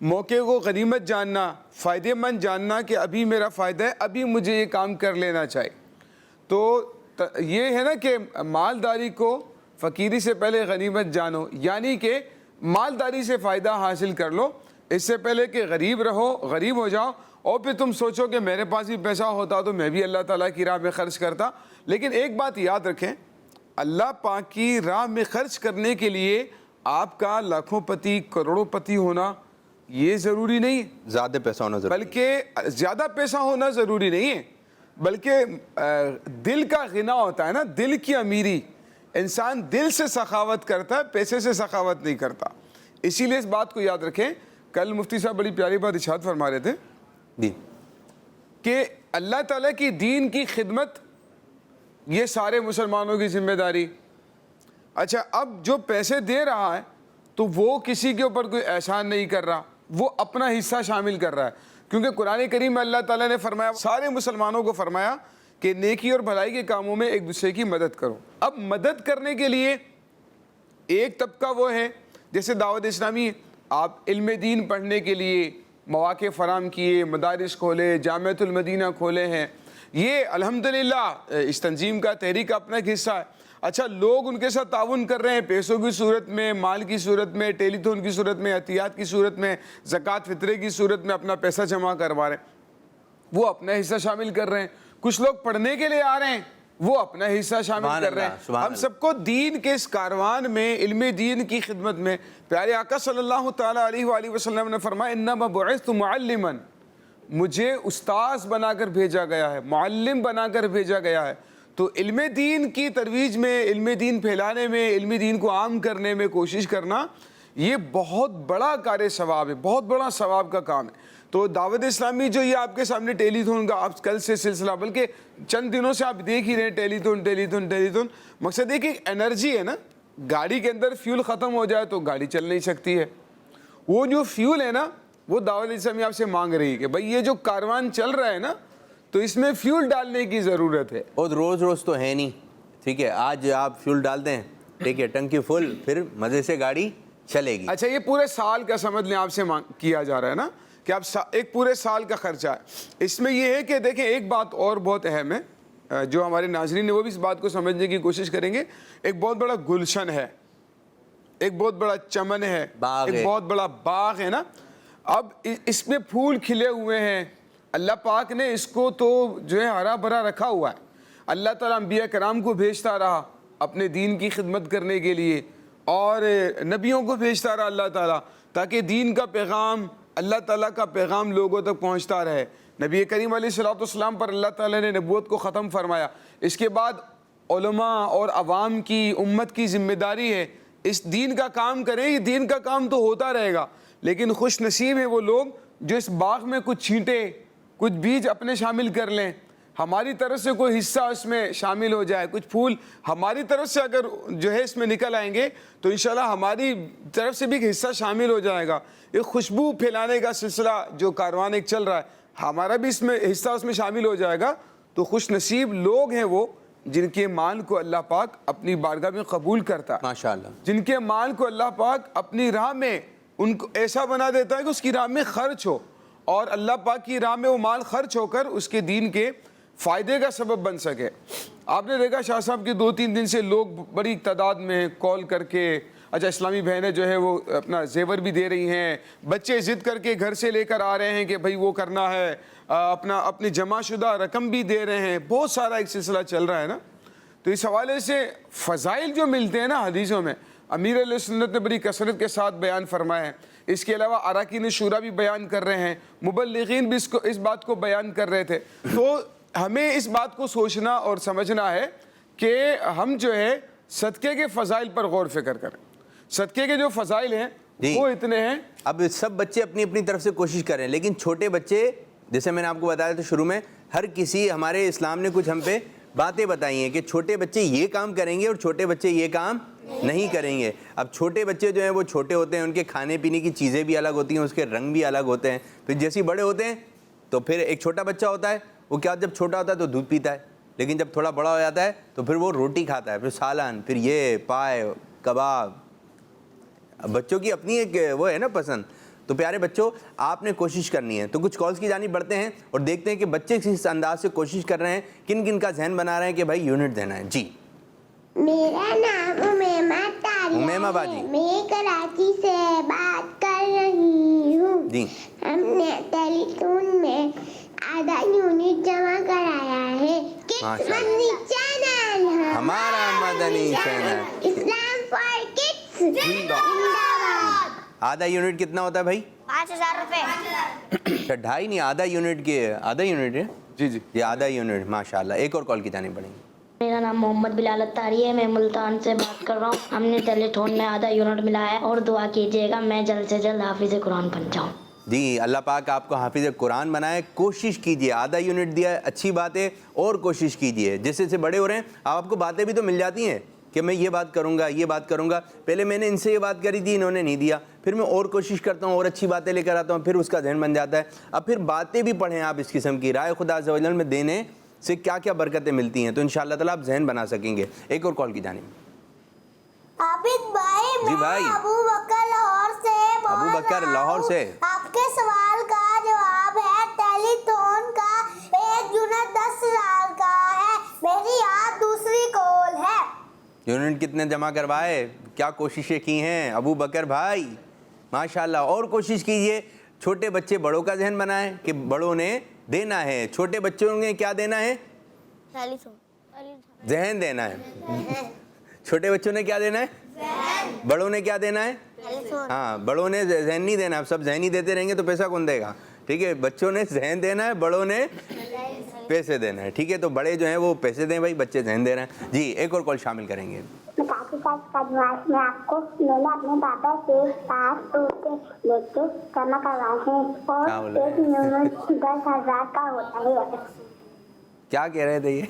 موقع کو غنیمت جاننا, فائدہ مند جاننا کہ ابھی میرا فائدہ ہے, ابھی مجھے یہ کام کر لینا چاہیے. تو یہ ہے نا کہ مالداری کو فقیری سے پہلے غنیمت جانو, یعنی کہ مالداری سے فائدہ حاصل کر لو اس سے پہلے کہ غریب رہو, غریب ہو جاؤ اور پھر تم سوچو کہ میرے پاس بھی پیسہ ہوتا تو میں بھی اللہ تعالیٰ کی راہ میں خرچ کرتا. لیکن ایک بات یاد رکھیں, اللہ پاک کی راہ میں خرچ کرنے کے لیے آپ کا لاکھوں پتی کروڑوں پتی ہونا یہ ضروری نہیں, زیادہ پیسہ ہونا ضروری, بلکہ زیادہ پیسہ ہونا ضروری نہیں ہے, بلکہ دل کا غنا ہوتا ہے نا, دل کی امیری. انسان دل سے سخاوت کرتا ہے, پیسے سے سخاوت نہیں کرتا. اسی لیے اس بات کو یاد رکھیں. کل مفتی صاحب بڑی پیاری بات ارشاد فرما رہے تھے جی کہ اللہ تعالیٰ کی دین کی خدمت یہ سارے مسلمانوں کی ذمہ داری. اچھا, اب جو پیسے دے رہا ہے تو وہ کسی کے اوپر کوئی احسان نہیں کر رہا, وہ اپنا حصہ شامل کر رہا ہے, کیونکہ قرآن کریم میں اللہ تعالیٰ نے فرمایا, سارے مسلمانوں کو فرمایا کہ نیکی اور بھلائی کے کاموں میں ایک دوسرے کی مدد کرو. اب مدد کرنے کے لیے ایک طبقہ وہ ہے جیسے دعوت اسلامی, آپ علم دین پڑھنے کے لیے مواقع فراہم کیے, مدارس کھولے, جامعۃ المدینہ کھولے ہیں, یہ الحمدللہ اس تنظیم کا تحریک کا اپنا ایک حصہ ہے. اچھا, لوگ ان کے ساتھ تعاون کر رہے ہیں پیسوں کی صورت میں, مال کی صورت میں, ٹیلی تھون کی صورت میں, عطیات کی صورت میں, زکوٰۃ فطرے کی صورت میں اپنا پیسہ جمع کروا رہے ہیں, وہ اپنا حصہ شامل کر رہے ہیں. کچھ لوگ پڑھنے کے لیے آ رہے ہیں, وہ اپنا حصہ شامل کر رہے ہیں. ہم سب کو دین کے اس کاروان میں, علم دین کی خدمت میں, پیارے آقا صلی اللہ تعالیٰ علیہ وآلہ وسلم نے فرمایا انما بعثت معلما, مجھے استاذ بنا کر بھیجا گیا ہے, معلم بنا کر بھیجا گیا ہے. تو علم دین کی ترویج میں, علم دین پھیلانے میں, علم دین کو عام کرنے میں کوشش کرنا یہ بہت بڑا کار ثواب ہے, بہت بڑا ثواب کا کام ہے. تو دعوت اسلامی جو یہ آپ کے سامنے ٹیلی تھون کا آپ کل سے سلسلہ, بلکہ چند دنوں سے آپ دیکھ ہی رہے ہیں ٹیلی تھون ٹیلی تھون ٹیلی تھون. مقصد یہ کہ انرجی ہے نا, گاڑی کے اندر فیول ختم ہو جائے تو گاڑی چل نہیں سکتی ہے. وہ جو فیول ہے نا وہ دعوت اسلامی آپ سے مانگ رہی ہے کہ بھائی یہ جو کاروان چل رہا ہے نا تو اس میں فیول ڈالنے کی ضرورت ہے. اور روز روز تو ہے نہیں, ٹھیک ہے, آج آپ فیول ڈال دیں, ٹھیک ہے, ٹنکی فل, پھر مزے سے گاڑی چلے گی. اچھا, یہ پورے سال کا سمجھ لیں آپ سے کیا جا رہا ہے نا کہ آپ ایک پورے سال کا خرچہ ہے. اس میں یہ ہے کہ دیکھیں ایک بات اور بہت اہم ہے جو ہمارے ناظرین نے وہ بھی اس بات کو سمجھنے کی کوشش کریں گے. ایک بہت بڑا گلشن ہے, ایک بہت بڑا چمن ہے, ایک بہت بڑا باغ ہے نا. اب اس میں پھول کھلے ہوئے ہیں, اللہ پاک نے اس کو تو جو ہے ہرا بھرا رکھا ہوا ہے. اللہ تعالیٰ انبیاء کرام کو بھیجتا رہا اپنے دین کی خدمت کرنے کے لیے, اور نبیوں کو بھیجتا رہا اللہ تعالیٰ تاکہ دین کا پیغام, اللہ تعالیٰ کا پیغام لوگوں تک پہنچتا رہے. نبی کریم علیہ السلام پر اللہ تعالیٰ نے نبوت کو ختم فرمایا. اس کے بعد علماء اور عوام کی, امت کی ذمہ داری ہے اس دین کا کام کریں. یہ دین کا کام تو ہوتا رہے گا, لیکن خوش نصیب ہیں وہ لوگ جو اس باغ میں کچھ چھینٹے, کچھ بیج اپنے شامل کر لیں, ہماری طرف سے کوئی حصہ اس میں شامل ہو جائے, کچھ پھول ہماری طرف سے اگر جو ہے اس میں نکل آئیں گے تو انشاءاللہ ہماری طرف سے بھی ایک حصہ شامل ہو جائے گا. ایک خوشبو پھیلانے کا سلسلہ جو کاروان ایک چل رہا ہے, ہمارا بھی اس میں حصہ اس میں شامل ہو جائے گا. تو خوش نصیب لوگ ہیں وہ جن کے مال کو اللہ پاک اپنی بارگاہ میں قبول کرتا ہے, ماشاءاللہ, جن کے مال کو اللہ پاک اپنی راہ میں ان کو ایسا بنا دیتا ہے کہ اس کی راہ میں خرچ ہو, اور اللہ پاک کی راہ میں وہ مال خرچ ہو کر اس کے دین کے فائدے کا سبب بن سکے. آپ نے دیکھا شاہ صاحب کے 2-3 دن سے لوگ بڑی تعداد میں کال کر کے, اچھا اسلامی بہنیں جو ہے وہ اپنا زیور بھی دے رہی ہیں, بچے ضد کر کے گھر سے لے کر آ رہے ہیں کہ بھائی وہ کرنا ہے, اپنی جمع شدہ رقم بھی دے رہے ہیں, بہت سارا ایک سلسلہ چل رہا ہے نا. تو اس حوالے سے فضائل جو ملتے ہیں نا حدیثوں میں, امیر علیہ سنت نے بڑی کثرت کے ساتھ بیان فرمائے ہیں. اس کے علاوہ اراکین شورا بھی بیان کر رہے ہیں, مبلغین بھی اس بات کو بیان کر رہے تھے. تو ہمیں اس بات کو سوچنا اور سمجھنا ہے کہ ہم جو ہے صدقے کے فضائل پر غور فکر کریں. صدقے کے جو فضائل ہیں وہ اتنے ہیں. اب سب بچے اپنی اپنی طرف سے کوشش کریں, لیکن چھوٹے بچے, جیسے میں نے آپ کو بتایا تھا شروع میں, ہر کسی, ہمارے اسلام نے کچھ ہم پہ باتیں بتائی ہیں کہ چھوٹے بچے یہ کام کریں گے اور چھوٹے بچے یہ کام نہیں کریں گے. اب چھوٹے بچے جو ہیں وہ چھوٹے ہوتے ہیں, ان کے کھانے پینے کی چیزیں بھی الگ ہوتی ہیں, اس کے رنگ بھی الگ ہوتے ہیں. پھر جیسے بڑے ہوتے ہیں تو پھر ایک چھوٹا بچہ ہوتا ہے, وہ کیا جب چھوٹا ہوتا ہے تو دودھ پیتا ہے, لیکن جب تھوڑا بڑا ہو جاتا ہے تو پھر وہ روٹی کھاتا ہے, پھر سالن, پھر یہ پائے کباب. بچوں کی اپنی ایک وہ ہے نا پسند. تو پیارے بچوں آپ نے کوشش کرنی ہے. تو کچھ کالز کی جانب بڑھتے ہیں اور دیکھتے ہیں کہ بچے کس انداز سے کوشش کر رہے ہیں, کن کن کا ذہن بنا رہے ہیں کہ بھائی یونٹ دینا ہے. جی میرا نام امیمہ طاریہ امیمہ باجی, میں کراچی سے بات کر رہی ہوں. جی ہم نے ٹیلی تھون میں آدھا یونٹ جمع کرایا ہے. کس مدنی چینل ہے ہمارا مدنی چینل اسلام فار کڈس زندہ باد. آدھا یونٹ کتنا ہوتا ہے بھائی؟ 5000 روپے. اچھا 2.5 نہیں, آدھا یونٹ کی آدھا یونٹ ہے. جی جی یہ آدھا یونٹ, ماشاءاللہ. ایک اور کال کی جانب بڑھیں گے. میرا نام محمد بلال اتاری ہے, میں ملتان سے بات کر رہا ہوں. ہم نے ٹیلی تھون میں آدھا یونٹ ملا ہے اور دعا کیجیے گا میں جلد سے جلد حافظ قرآن بن جاؤں. جی اللہ پاک آپ کو حافظ قرآن بنائے. کوشش کیجئے, آدھا یونٹ دیا ہے اچھی بات ہے, اور کوشش کیجئے. جیسے جیسے بڑے ہو رہے ہیں آپ کو باتیں بھی تو مل جاتی ہیں کہ میں یہ بات کروں گا, یہ بات کروں گا. پہلے میں نے ان سے یہ بات کری تھی, انہوں نے نہیں دیا, پھر میں اور کوشش کرتا ہوں اور اچھی باتیں لے کر آتا ہوں, پھر اس کا ذہن بن جاتا ہے. اب پھر باتیں بھی پڑھیں آپ اس قسم کی, رائے خدا عز و جل میں دینے سے کیا کیا برکتیں ملتی ہیں, تو انشاءاللہ تعالیٰ آپ ذہن بنا سکیں گے. ایک اور کال کی جانب. عابد بھائی, جی بھائی, ابو بکر لاہور سے ابو بکر لاہور سے. آپ کے سوال کا جواب ہے ٹیلی تھون کا 1 یونٹ 10,000 کا ہے. میری آج دوسری کال ہے. یونٹ کتنے جمع کروائے, کیا کوششیں کی ہیں ابو بکر بھائی, ماشاءاللہ. اور کوشش کیجئے, چھوٹے بچے بڑوں کا ذہن بنائیں کہ بڑوں نے دینا ہے. چھوٹے بچوں نے کیا دینا ہے؟ ذہن دینا ہے. چھوٹے بچوں نے کیا دینا ہے؟ بڑوں نے کیا دینا ہے؟ ہاں, بڑوں نے ذہن نہیں دینا. اب سب ذہن ہی دیتے رہیں گے تو پیسہ کون دے گا؟ ٹھیک ہے, بچوں نے ذہن دینا ہے, بڑوں نے پیسے دینا ہے. ٹھیک ہے, تو بڑے جو ہیں وہ پیسے دیں بھائی, بچے ذہن دے رہے ہیں. جی ایک اور کال شامل کریں گے. میں آپ کو میں نے اپنے بابا سے 500 روپے لے کے جمع کروائے ہیں اور 1 یونٹ 10,000 کا ہوتا ہے. کیا کہہ رہے تھے یہ؟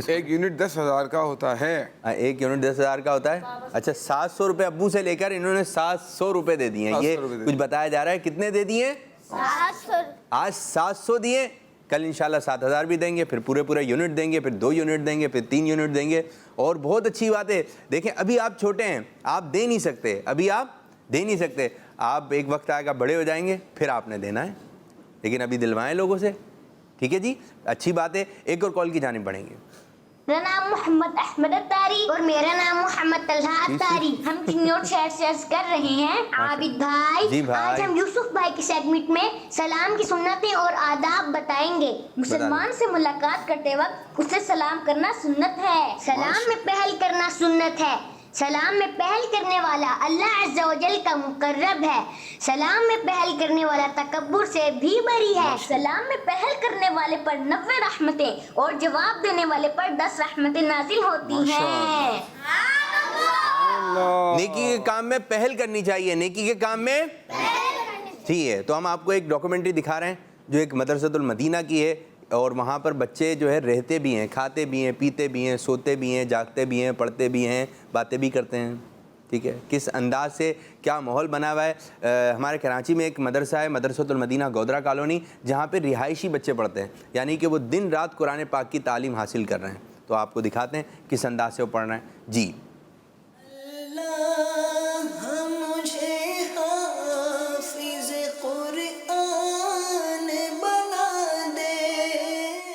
1 یونٹ 10,000 کا ہوتا ہے. 1 یونٹ 10,000 کا ہوتا ہے. اچھا 700 روپے ابو سے لے کر انہوں نے 700 روپے دے دیے ہیں. یہ کچھ بتایا جا رہا ہے کتنے دے دیے؟ 700. آج 700 دیے, کل انشاءاللہ 7,000 بھی دیں گے, پھر پورے یونٹ دیں گے, پھر 2 یونٹ دیں گے, پھر 3 یونٹ دیں گے. اور بہت اچھی بات ہے. دیکھیں ابھی آپ چھوٹے ہیں, آپ دے نہیں سکتے, ابھی آپ دے نہیں سکتے. آپ ایک وقت آئے گا بڑے ہو جائیں گے, پھر آپ نے دینا ہے, لیکن ابھی دلوائیں لوگوں سے. ٹھیک ہے جی, اچھی بات ہے. ایک اور کال کی جانب بڑھیں گے. میرا نام محمد احمد اتاری اور میرا نام محمد طلحہ اتاری. ہم چنیوٹ شہر سے عرض کر رہے ہیں. عابد بھائی, جی بھائی, آج ہم یوسف بھائی کے سیگمنٹ میں سلام کی سنتیں اور آداب بتائیں گے. مسلمان سے ملاقات کرتے وقت اسے سلام کرنا سنت ہے. سلام میں پہل کرنا سنت ہے. سلام میں پہل کرنے والا اللہ عز و جل کا مقرب ہے. سلام میں پہل کرنے والا تکبر سے بھی بری ہے. سلام میں پہل کرنے والے پر 90 رحمتیں اور جواب دینے والے پر 10 رحمتیں نازل ہوتی ہیں. نیکی کے کام میں پہل کرنی چاہیے, نیکی کے کام میں. ٹھیک ہے, تو ہم آپ کو ایک ڈاکومنٹری دکھا رہے ہیں جو ایک مدرسۃ المدینہ کی ہے, اور وہاں پر بچے جو ہے رہتے بھی ہیں, کھاتے بھی ہیں, پیتے بھی ہیں, سوتے بھی ہیں, جاگتے بھی ہیں, پڑھتے بھی ہیں, باتیں بھی کرتے ہیں. ٹھیک ہے, کس انداز سے کیا ماحول بنا ہوا ہے. ہمارے کراچی میں ایک مدرسہ ہے, مدرسۃ المدینہ گودرا کالونی, جہاں پہ رہائشی بچے پڑھتے ہیں, یعنی کہ وہ دن رات قرآن پاک کی تعلیم حاصل کر رہے ہیں. تو آپ کو دکھاتے ہیں کس انداز سے وہ پڑھ رہے ہیں. جی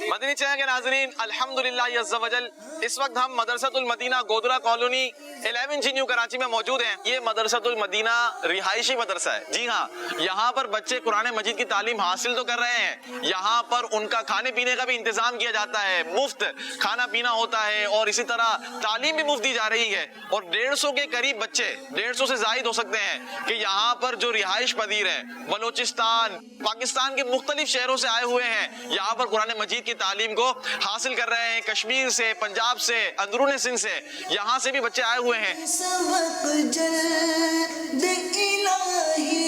مدنی چینل کے ناظرین, الحمدللہ عز و جل اس وقت ہم مدرسۃ المدینہ گودرا کالونی 11 نیو کراچی میں موجود ہیں. یہ مدرسۃ المدینہ رہائشی مدرسہ ہے. جی ہاں, یہاں پر بچے قرآن مجید کی تعلیم حاصل تو کر رہے ہیں, یہاں پر ان کا کھانے پینے کا بھی انتظام کیا جاتا ہے, مفت کھانا پینا ہوتا ہے, اور اسی طرح تعلیم بھی مفت دی جا رہی ہے. اور 150 کے قریب بچے, 150 سے زائد ہو سکتے ہیں, کہ یہاں پر جو رہائش پذیر ہیں, بلوچستان, پاکستان کے مختلف شہروں سے آئے ہوئے ہیں, یہاں پر قرآن مجید کی تعلیم کو حاصل کر رہے ہیں. کشمیر سے, پنجاب سے, اندرون سندھ سے, یہاں سے بھی بچے آئے ہوئے ہیں. سبق جلد الہی.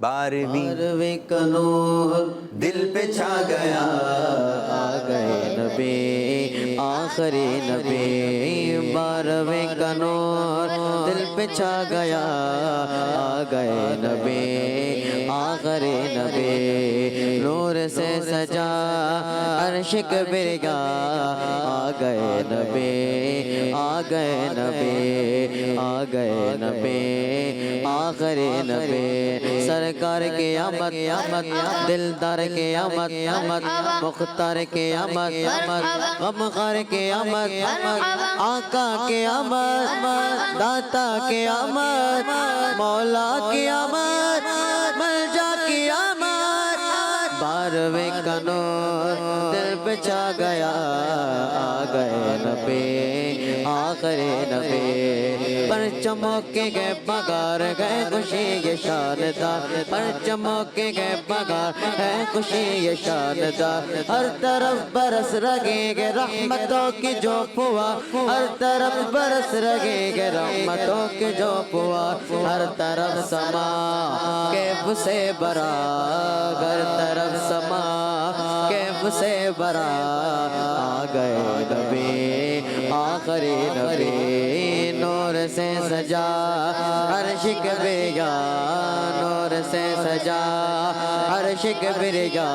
12ویں کا نور دل پہ چھا گیا آ گئے نبی آخری نبی 12ویں کا نور دل پہ چھا گیا آ گئے نبی آخری نبی نور سے سجا عرش برگا آ گئے نبی آ گئے نبی آ گئے نبی آخری نبی سرکار کی آمد دلدار کی آمد مختار کی آمد غمخوار کی آمد آقا کی آمد داتا کی آمد مولا کی آمد ملجا کی آمد 12ویں کا نور دل پہ چھا گیا آ گئے نبی آخری نبی پر چمکے گئے بغار گئے خوشی یہ شاندار پر چمکے گئے بغار ہے خوشی یہ شاندار ہر طرف برس رگے گے رحمتوں کی جو پھوار ہر طرف برس رگے گے رحمتوں کی جو پھوار ہر طرف سما کیف سے برا ہر طرف سما کیف سے برا آ گئے نبی آخری نبی نور سے سجا عرش برگا نور سے سجا عرش برگا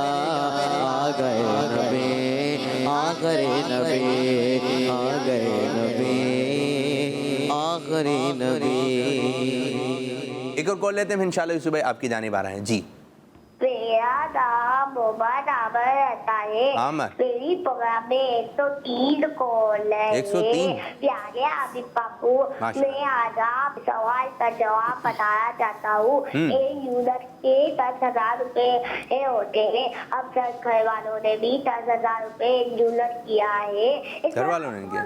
آ گئے نبی آخری نبی آ گئے نبی آخری نبی. ایک اور کال لیتے ہیں انشاءاللہ. یوسف بھائی آپ کی جانب آ رہے ہیں. جی میرا نام محمد عامر رہتا ہے. عامر میری پروگرام میں 103 کال ہے. 103 پیارے عابد پاپو میں آج آپ سوال کا جواب بتانا چاہتا ہوں. ایک یونٹ کے 10,000 روپے ہوتے ہیں. اب سر گھر والوں نے بھی 10,000 روپے یونٹ کیا ہے. گھر والوں نے کیا؟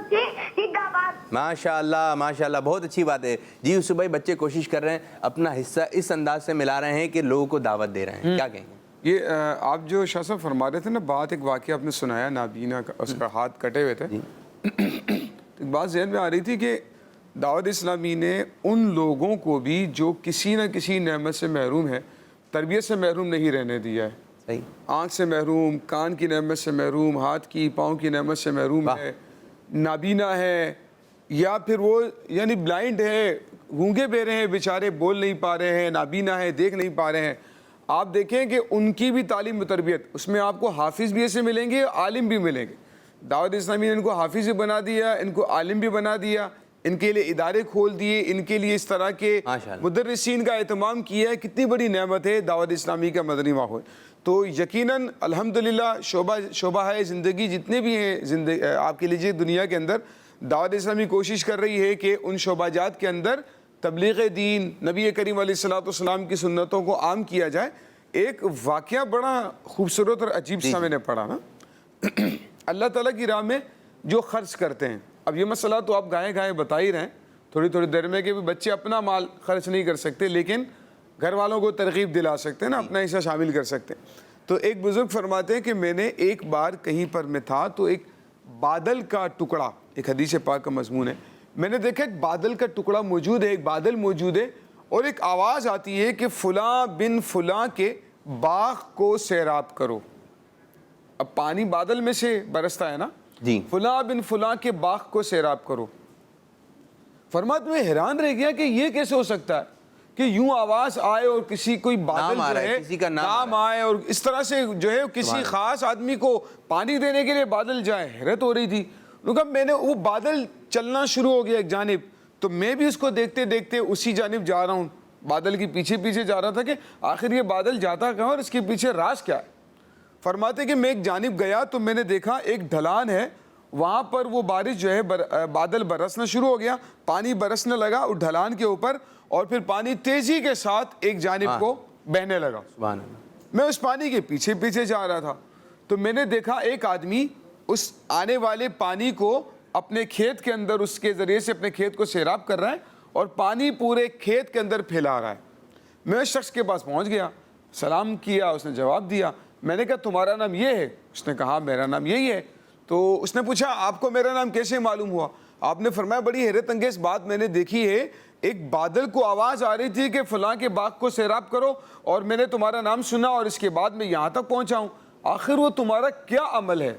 ماشاء اللہ ماشاء اللہ بہت اچھی بات ہے. جی یوسف بھائی بچے کوشش کر رہے ہیں اپنا حصہ اس انداز سے ملا رہے ہیں کہ لوگوں کو دعوت دے رہے ہیں. کیا کہیں گے؟ یہ آپ جو شاہ صاحب فرما رہے تھے نا بات ایک واقعہ آپ نے سنایا نابینا کا اس کا ہاتھ کٹے ہوئے تھے. ایک بات ذہن میں آ رہی تھی کہ دعوت اسلامی نے ان لوگوں کو بھی جو کسی نہ کسی نعمت سے محروم ہے تربیت سے محروم نہیں رہنے دیا ہے. آنکھ سے محروم, کان کی نعمت سے محروم, ہاتھ کی پاؤں کی نعمت سے محروم ہے, نابینا ہے یا پھر وہ یعنی بلائنڈ ہے, گونگے بہرے ہیں بیچارے, بول نہیں پا رہے ہیں, نابینا ہے, دیکھ نہیں پا رہے ہیں. آپ دیکھیں کہ ان کی بھی تعلیم و تربیت اس میں آپ کو حافظ بھی ایسے ملیں گے, عالم بھی ملیں گے. دعوت اسلامی نے ان کو حافظ بھی بنا دیا, ان کو عالم بھی بنا دیا, ان کے لیے ادارے کھول دیے, ان کے لیے اس طرح کے مدرسین کا اہتمام کیا ہے. کتنی بڑی نعمت ہے دعوت اسلامی کا مدنی ماحول. تو یقیناً الحمدللہ شعبہ ہے زندگی جتنے بھی ہیں آپ کے لیجیے دنیا کے اندر, دعوت اسلامی کوشش کر رہی ہے کہ ان شعبہ جات کے اندر تبلیغ دین, نبی کریم علیہ الصلوۃ والسلام کی سنتوں کو عام کیا جائے. ایک واقعہ بڑا خوبصورت اور عجیب سا میں نے پڑھا نا. اللہ تعالیٰ کی راہ میں جو خرچ کرتے ہیں, اب یہ مسئلہ تو آپ گائے گائے بتا ہی رہے ہیں تھوڑی تھوڑی دیر میں کہ بچے اپنا مال خرچ نہیں کر سکتے لیکن گھر والوں کو ترغیب دلا سکتے ہیں نا, اپنا حصہ شامل کر سکتے ہیں. تو ایک بزرگ فرماتے ہیں کہ میں نے ایک بار کہیں پر میں تھا تو ایک بادل کا ٹکڑا, ایک حدیث پاک کا مضمون ہے, میں نے دیکھا ایک بادل کا ٹکڑا موجود ہے, ایک بادل موجود ہے اور ایک آواز آتی ہے کہ فلاں بن فلاں کے باغ کو سیراب کرو. اب پانی بادل میں سے برستا ہے نا, جی فلاں بن فلاں کے باغ کو سیراب کرو. فرماتے میں حیران رہ گیا کہ یہ کیسے ہو سکتا ہے کہ یوں آواز آئے اور کسی کوئی بادل جو ہے کسی کا نام آئے اور اس طرح سے جو ہے کسی خاص آدمی کو پانی دینے کے لیے بادل جائے. حیرت ہو رہی تھی. کہا میں نے وہ بادل چلنا شروع ہو گیا ایک جانب, تو میں بھی اس کو دیکھتے دیکھتے اسی جانب جا رہا ہوں, بادل کی پیچھے پیچھے جا رہا تھا کہ آخر یہ بادل جاتا کہاں اور اس کے پیچھے راز کیا ہے. فرماتے کہ میں ایک جانب گیا تو میں نے دیکھا ایک ڈھلان ہے, وہاں پر وہ بارش جو ہے بادل برسنا شروع ہو گیا, پانی برسنے لگا اس ڈھلان کے اوپر اور پھر پانی تیزی کے ساتھ ایک جانب کو بہنے لگا. میں اس پانی کے پیچھے پیچھے جا رہا تھا تو میں نے دیکھا ایک آدمی اس آنے والے پانی کو اپنے کھیت کے اندر اس کے ذریعے سے اپنے کھیت کو سیراب کر رہا ہے اور پانی پورے کھیت کے اندر پھیلا رہا ہے. میں اس شخص کے پاس پہنچ گیا, سلام کیا, اس نے جواب دیا. میں نے کہا تمہارا نام یہ ہے؟ اس نے کہا میرا نام یہی ہے. تو اس نے پوچھا آپ کو میرا نام کیسے معلوم ہوا؟ آپ نے فرمایا بڑی حیرت انگیز بات میں نے دیکھی ہے، ایک بادل کو آواز آ رہی تھی کہ فلاں کے باغ کو سیراب کرو، اور میں نے تمہارا نام سنا اور اس کے بعد میں یہاں تک پہنچا ہوں۔ آخر وہ تمہارا کیا عمل ہے؟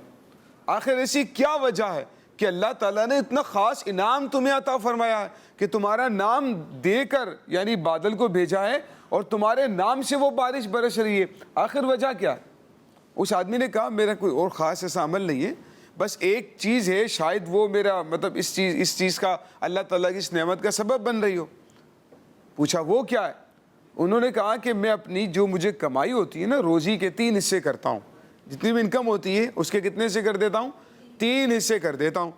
آخر ایسی کیا وجہ ہے کہ اللہ تعالیٰ نے اتنا خاص انعام تمہیں عطا فرمایا ہے کہ تمہارا نام دے کر یعنی بادل کو بھیجا ہے اور تمہارے نام سے وہ بارش برس رہی ہے؟ آخر وجہ کیا ہے؟ اس آدمی نے کہا میرا کوئی اور خاص ایسا عمل نہیں ہے، بس ایک چیز ہے، شاید وہ میرا مطلب اس چیز کا اللہ تعالیٰ کی اس نعمت کا سبب بن رہی ہو۔ پوچھا وہ کیا ہے؟ انہوں نے کہا کہ میں اپنی جو مجھے کمائی ہوتی ہے نا روزی کے 3 حصے کرتا ہوں، جتنی بھی انکم ہوتی ہے اس کے کتنے حصے کر دیتا ہوں؟ 3 حصے کر دیتا ہوں۔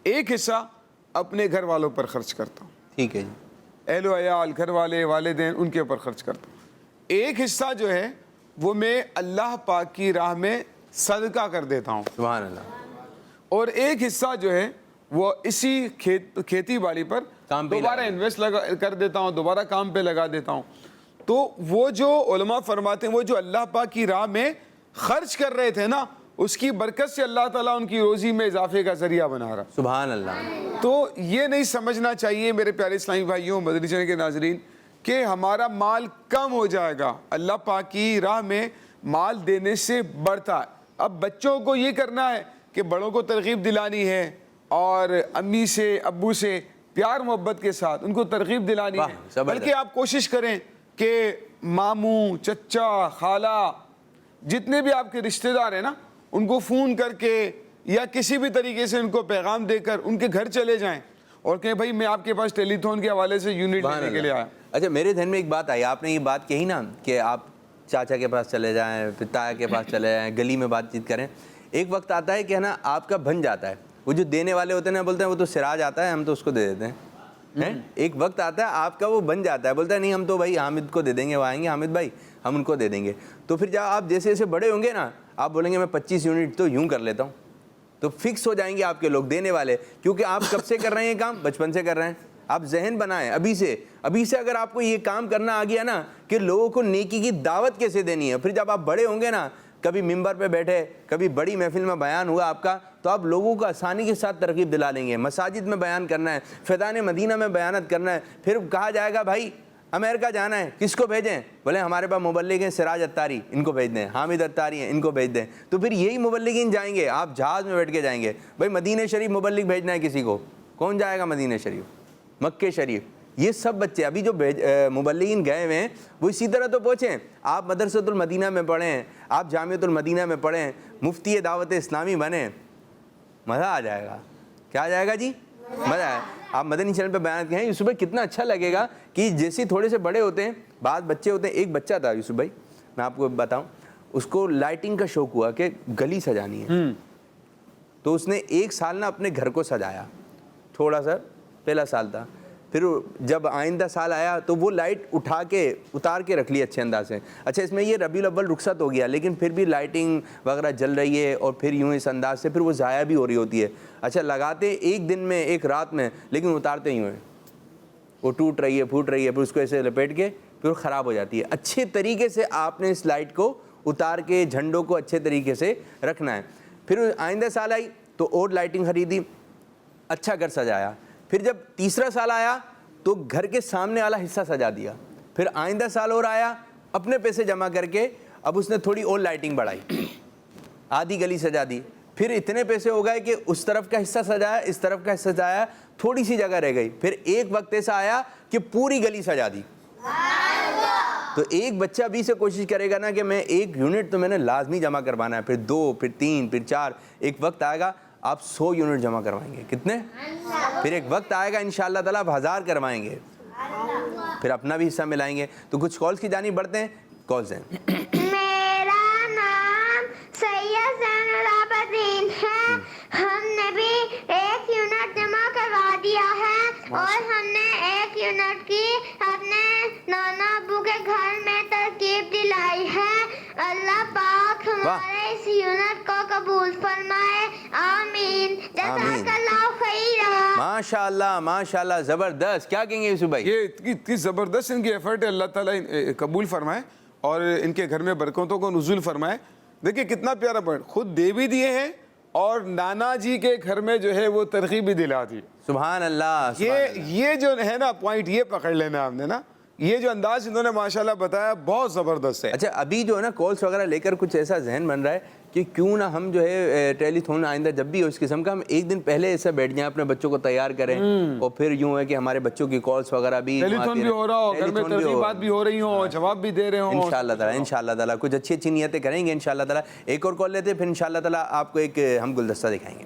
ایک حصہ اپنے گھر والوں پر خرچ کرتا ہوں، ٹھیک ہے جی، اہل و عیال، گھر والے، والدین، ان کے اوپر خرچ کرتا ہوں۔ ایک حصہ جو ہے وہ میں اللہ پاک کی راہ میں صدقہ کر دیتا ہوں، سبحان اللہ، اور ایک حصہ جو ہے وہ اسی کھیتی باڑی پر دوبارہ انویسٹ کر دیتا ہوں، دوبارہ کام پہ لگا دیتا ہوں۔ تو وہ جو علماء فرماتے ہیں وہ جو اللہ پاک کی راہ میں خرچ کر رہے تھے نا، اس کی برکت سے اللہ تعالیٰ ان کی روزی میں اضافے کا ذریعہ بنا رہا۔ سبحان اللہ۔ تو یہ نہیں سمجھنا چاہیے میرے پیارے اسلامی بھائیوں، مدنی چینل کے ناظرین، کہ ہمارا مال کم ہو جائے گا۔ اللہ پاک کی راہ میں مال دینے سے بڑھتا ہے۔ اب بچوں کو یہ کرنا ہے کہ بڑوں کو ترغیب دلانی ہے، اور امی سے ابو سے پیار محبت کے ساتھ ان کو ترغیب دلانی ہے، بلکہ آپ کوشش کریں کہ ماموں، چچا، خالہ، جتنے بھی آپ کے رشتہ دار ہیں نا، ان کو فون کر کے یا کسی بھی طریقے سے ان کو پیغام دے کر ان کے گھر چلے جائیں اور کہیں بھائی میں آپ کے پاس ٹیلی تھون کے حوالے سے یونٹ لینے کے لیے آیا۔ اچھا میرے ذہن میں ایک بات آئی، آپ نے یہ بات کہی نا کہ آپ چاچا کے پاس چلے جائیں، پھر تایا کے پاس چلے جائیں، گلی میں بات چیت کریں۔ ایک وقت آتا ہے کہ نا آپ کا بن جاتا ہے، وہ جو دینے والے ہوتے ہیں نا بولتے ہیں وہ تو سراج آتا ہے ہم تو اس کو دے دیتے ہیں۔ ایک وقت آتا ہے آپ کا وہ بن جاتا ہے، بولتا ہے نہیں ہم تو بھائی حامد کو دے دیں گے، وہ آئیں گے حامد بھائی ہم ان کو دے دیں گے۔ تو پھر جب آپ جیسے جیسے بڑے ہوں گے نا، آپ بولیں گے میں 25 یونٹ تو یوں کر لیتا ہوں، تو فکس ہو جائیں گے آپ کے لوگ دینے والے، کیونکہ آپ کب سے کر رہے ہیں یہ کام؟ بچپن سے کر رہے ہیں۔ آپ ذہن بنائیں ابھی سے اگر آپ کو یہ کام کرنا آ گیا نا کہ لوگوں کو نیکی کی دعوت کیسے دینی ہے، پھر جب آپ بڑے ہوں گے نا، کبھی ممبر پہ بیٹھے، کبھی بڑی محفل میں بیان ہوا آپ کا، تو آپ لوگوں کو آسانی کے ساتھ ترغیب دلا لیں گے۔ مساجد میں بیان کرنا ہے، فیضان مدینہ میں بیانت کرنا ہے، پھر کہا جائے گا بھائی امریکہ جانا ہے کس کو بھیجیں؟ بولے ہمارے پاس مبلغ ہیں سراج اتاری، ان کو بھیج دیں، حامد اتاری ہیں ان کو بھیج دیں۔ تو پھر یہی مبلغین جائیں گے، آپ جہاز میں بیٹھ کے جائیں گے، بھائی مدینہ شریف مبلغ بھیجنا ہے کسی کو، کون جائے گا مدینہ شریف، مکہ شریف؟ یہ سب بچے ابھی جو مبلغین گئے ہوئے ہیں وہ اسی طرح تو پہنچیں۔ آپ مدرسۃ المدینہ میں پڑھیں، آپ جامعۃ المدینہ میں پڑھیں، مفتی دعوت اسلامی بنیں، مزہ آ جائے گا۔ کیا آ جائے گا جی؟ مزہ آئے۔ آپ مدنی چینل پہ بیان کہیں یوسف بھائی، کتنا اچھا لگے گا کہ جیسے تھوڑے سے بڑے ہوتے ہیں، بعض بچے ہوتے ہیں۔ ایک بچہ تھا یوسف بھائی، میں آپ کو بتاؤں، اس کو لائٹنگ کا شوق ہوا کہ گلی سجانی ہے، تو اس نے 1 سال نا اپنے گھر کو سجایا، تھوڑا سا پہلا سال تھا، پھر جب آئندہ سال آیا تو وہ لائٹ اتار کے رکھ لی اچھے انداز سے۔ اچھا اس میں یہ ربیع الاول رخصت ہو گیا، لیکن پھر بھی لائٹنگ وغیرہ جل رہی ہے اور پھر یوں اس انداز سے پھر وہ ضائع بھی ہو رہی ہوتی ہے۔ اچھا لگاتے ایک دن میں ایک رات میں، لیکن اتارتے یوں ہیں، وہ ٹوٹ رہی ہے پھوٹ رہی ہے، پھر اس کو ایسے لپیٹ کے پھر خراب ہو جاتی ہے۔ اچھے طریقے سے آپ نے اس لائٹ کو اتار کے جھنڈوں کو اچھے طریقے سے رکھنا ہے۔ پھر آئندہ سال آئی تو اور لائٹنگ خریدی، اچھا گھر سجایا۔ پھر جب تیسرا سال آیا تو گھر کے سامنے والا حصہ سجا دیا۔ پھر آئندہ سال اور آیا، اپنے پیسے جمع کر کے اب اس نے تھوڑی اور لائٹنگ بڑھائی، آدھی گلی سجا دی۔ پھر اتنے پیسے ہو گئے کہ اس طرف کا حصہ سجایا، اس طرف کا حصہ سجایا، تھوڑی سی جگہ رہ گئی۔ پھر ایک وقت ایسا آیا کہ پوری گلی سجا دی۔ تو ایک بچہ ابھی سے کوشش کرے گا نا کہ میں 1 یونٹ تو میں نے لازمی جمع کروانا ہے، پھر 2، پھر 3، پھر 4، ایک وقت آئے گا آپ 100 یونٹ جمع کروائیں گے۔ کتنے؟ پھر ایک وقت آئے گا انشاءاللہ تعالیٰ آپ 1000 کروائیں گے، پھر اپنا بھی حصہ ملائیں گے۔ تو کچھ کالز کی جانب بڑھتے ہیں، کالز ہیں۔ میرا نام سید زین العابدین ہے، ہم نے بھی 1 یونٹ جمع کروا دیا ہے، اور ہم نے 1 یونٹ کی اپنے نانا ابو کے گھر میں ترکیب دلائی ہے۔ اللہ پاک ہمارے اس یونٹ کو قبول فرمائے، آمین۔ جزاک اللہ خیرا۔ ماشاءاللہ ماشاءاللہ، زبردست۔ کیا کہیں گے یوسف بھائی؟ یہ اتنی زبردست ان کی ایفرٹ ہے، اللہ تعالیٰ قبول فرمائے اور ان کے گھر میں برکتوں کو نزول فرمائے۔ دیکھیں کتنا پیارا پوائنٹ، خود دے بھی دیے ہیں اور نانا جی کے گھر میں جو ہے وہ ترغیب بھی دلا دی. سبحان اللہ. یہ جو ہے نا پوائنٹ یہ پکڑ لینا آپ نے نا, یہ جو انداز انہوں نے ماشاءاللہ بتایا بہت زبردست ہے. اچھا ابھی جو ہے نا کالس وغیرہ لے کر کچھ ایسا ذہن بن رہا ہے کہ کیوں نہ ہم جو ہے ٹیلی تھون آئندہ جب بھی ہو اس قسم کا, ہم ایک دن پہلے ایسا بیٹھ جائیں, اپنے بچوں کو تیار کریں, اور پھر یوں ہے کہ ہمارے بچوں کی کالس وغیرہ بھی ٹیلی تھون بھی ہو رہا ہو, گھر میں ترغیبات بھی ہو رہی ہوں, جواب بھی دے رہے ہوں. انشاءاللہ تعالیٰ کچھ اچھی اچھی نیتیں کریں گے انشاءاللہ تعالیٰ. ایک اور کال لیتے ہیں, پھر انشاءاللہ تعالیٰ آپ کو ایک ہم گلدستہ دکھائیں گے.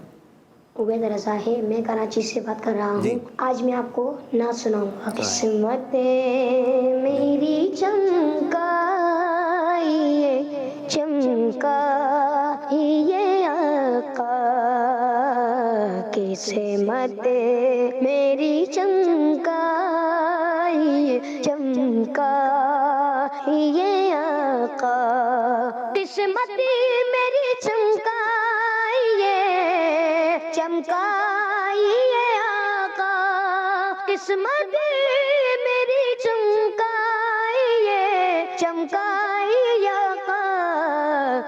عبید رضا ہے, میں کراچی سے بات کر رہا ہوں. آج میں آپ کو نعت سناؤں گا. قسمت میری چمکائیے چمکائیے آقا, قسمت میری چمکائیے چمکائیے آقا, قسمت میری چمکائیے چمکائیے آقا, قسمت میری چمکائیے چمکائیے آقا,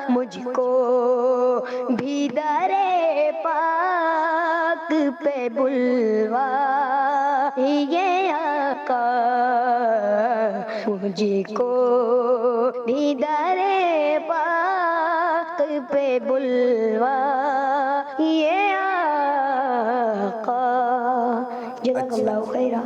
مجھ کو بھی در پاک پہ بلوائیے آقا, مجھ کو بھی در پاک پہ بلوائیے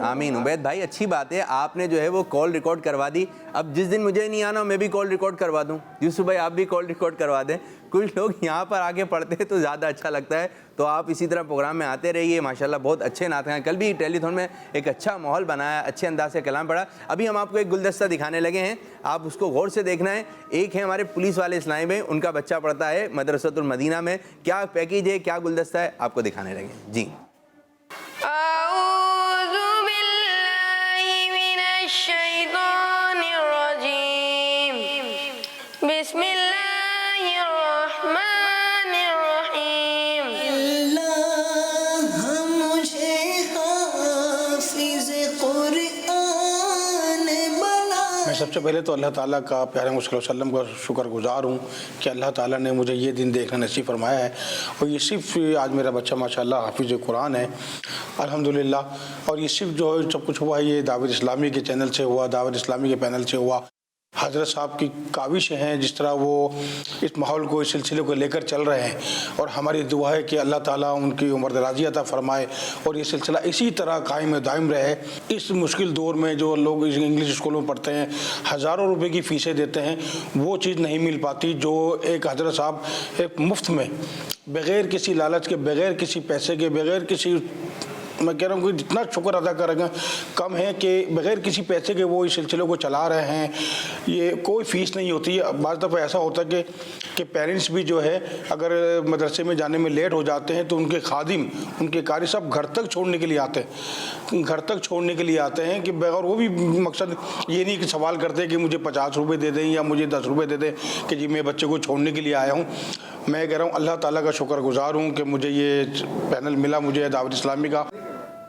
آمین. عبید بھائی اچھی بات ہے, آپ نے جو ہے وہ کال ریکارڈ کروا دی. اب جس دن مجھے نہیں آنا میں بھی کال ریکارڈ کروا دوں. یوسف بھائی آپ بھی کال ریکارڈ کروا دیں. کچھ لوگ یہاں پر آ کے پڑھتے ہیں تو زیادہ اچھا لگتا ہے, تو آپ اسی طرح پروگرام میں آتے رہیے. ماشاءاللہ بہت اچھے نعت ہیں. کل بھی ٹیلی تھون میں ایک اچھا ماحول بنایا, اچھے انداز سے کلام پڑھا. ابھی ہم آپ کو ایک گلدستہ دکھانے لگے ہیں, آپ اس کو غور سے دیکھنا ہے. ایک ہے ہمارے پولیس والے اسلامی میں, ان کا بچہ پڑھتا ہے مدرسۃ المدینہ میں. کیا پیکیج ہے, کیا گلدستہ ہے, آپ کو دکھانے لگے. جی أعوذ بالله من الشيطان الرجيم بسم الله الرحمن الرحيم اللہ مجھے حافظ قرآن بنا. میں سب سے پہلے تو اللہ تعالیٰ کا پیارے مصطفیٰ صلی اللہ علیہ وسلم کا شکر گزار ہوں کہ اللہ تعالیٰ نے مجھے یہ دن دیکھنا نصیب فرمایا ہے, اور یہ صرف آج میرا بچہ ماشاءاللہ حافظ قرآن ہے الحمدللہ. اور یہ صرف جو ہے سب کچھ ہوا ہے یہ دعوت اسلامی کے چینل سے ہوا, دعوت اسلامی کے پینل سے ہوا. حضرت صاحب کی کاوشیں ہیں جس طرح وہ اس ماحول کو, اس سلسلے کو لے کر چل رہے ہیں, اور ہماری دعا ہے کہ اللہ تعالیٰ ان کی عمر دراز عطا فرمائے اور یہ سلسلہ اسی طرح قائم دائم رہے. اس مشکل دور میں جو لوگ انگلش اسکولوں میں پڑھتے ہیں, ہزاروں روپے کی فیسیں دیتے ہیں, وہ چیز نہیں مل پاتی جو ایک حضرت صاحب ایک مفت میں بغیر کسی لالچ کے, بغیر کسی پیسے کے, بغیر کسی, میں کہہ رہا ہوں کہ جتنا شکر ادا کریں گے کم ہے کہ بغیر کسی پیسے کے وہ اس سلسلے کو چلا رہے ہیں. یہ کوئی فیس نہیں ہوتی ہے. بعض دفعہ ایسا ہوتا ہے کہ پیرنٹس بھی جو ہے اگر مدرسے میں جانے میں لیٹ ہو جاتے ہیں تو ان کے خادم, ان کے قاری صاحب گھر تک چھوڑنے کے لیے آتے ہیں, گھر تک چھوڑنے کے لیے آتے ہیں, کہ بغیر وہ بھی مقصد یہ نہیں کہ سوال کرتے کہ مجھے 50 روپے دے دیں یا مجھے 10 روپے دے دیں کہ جی میں بچے کو چھوڑنے کے لیے آیا ہوں. میں کہہ رہا ہوں اللہ تعالیٰ کا شکر گزار ہوں کہ مجھے یہ پینل ملا, مجھے دعوت اسلامی کا.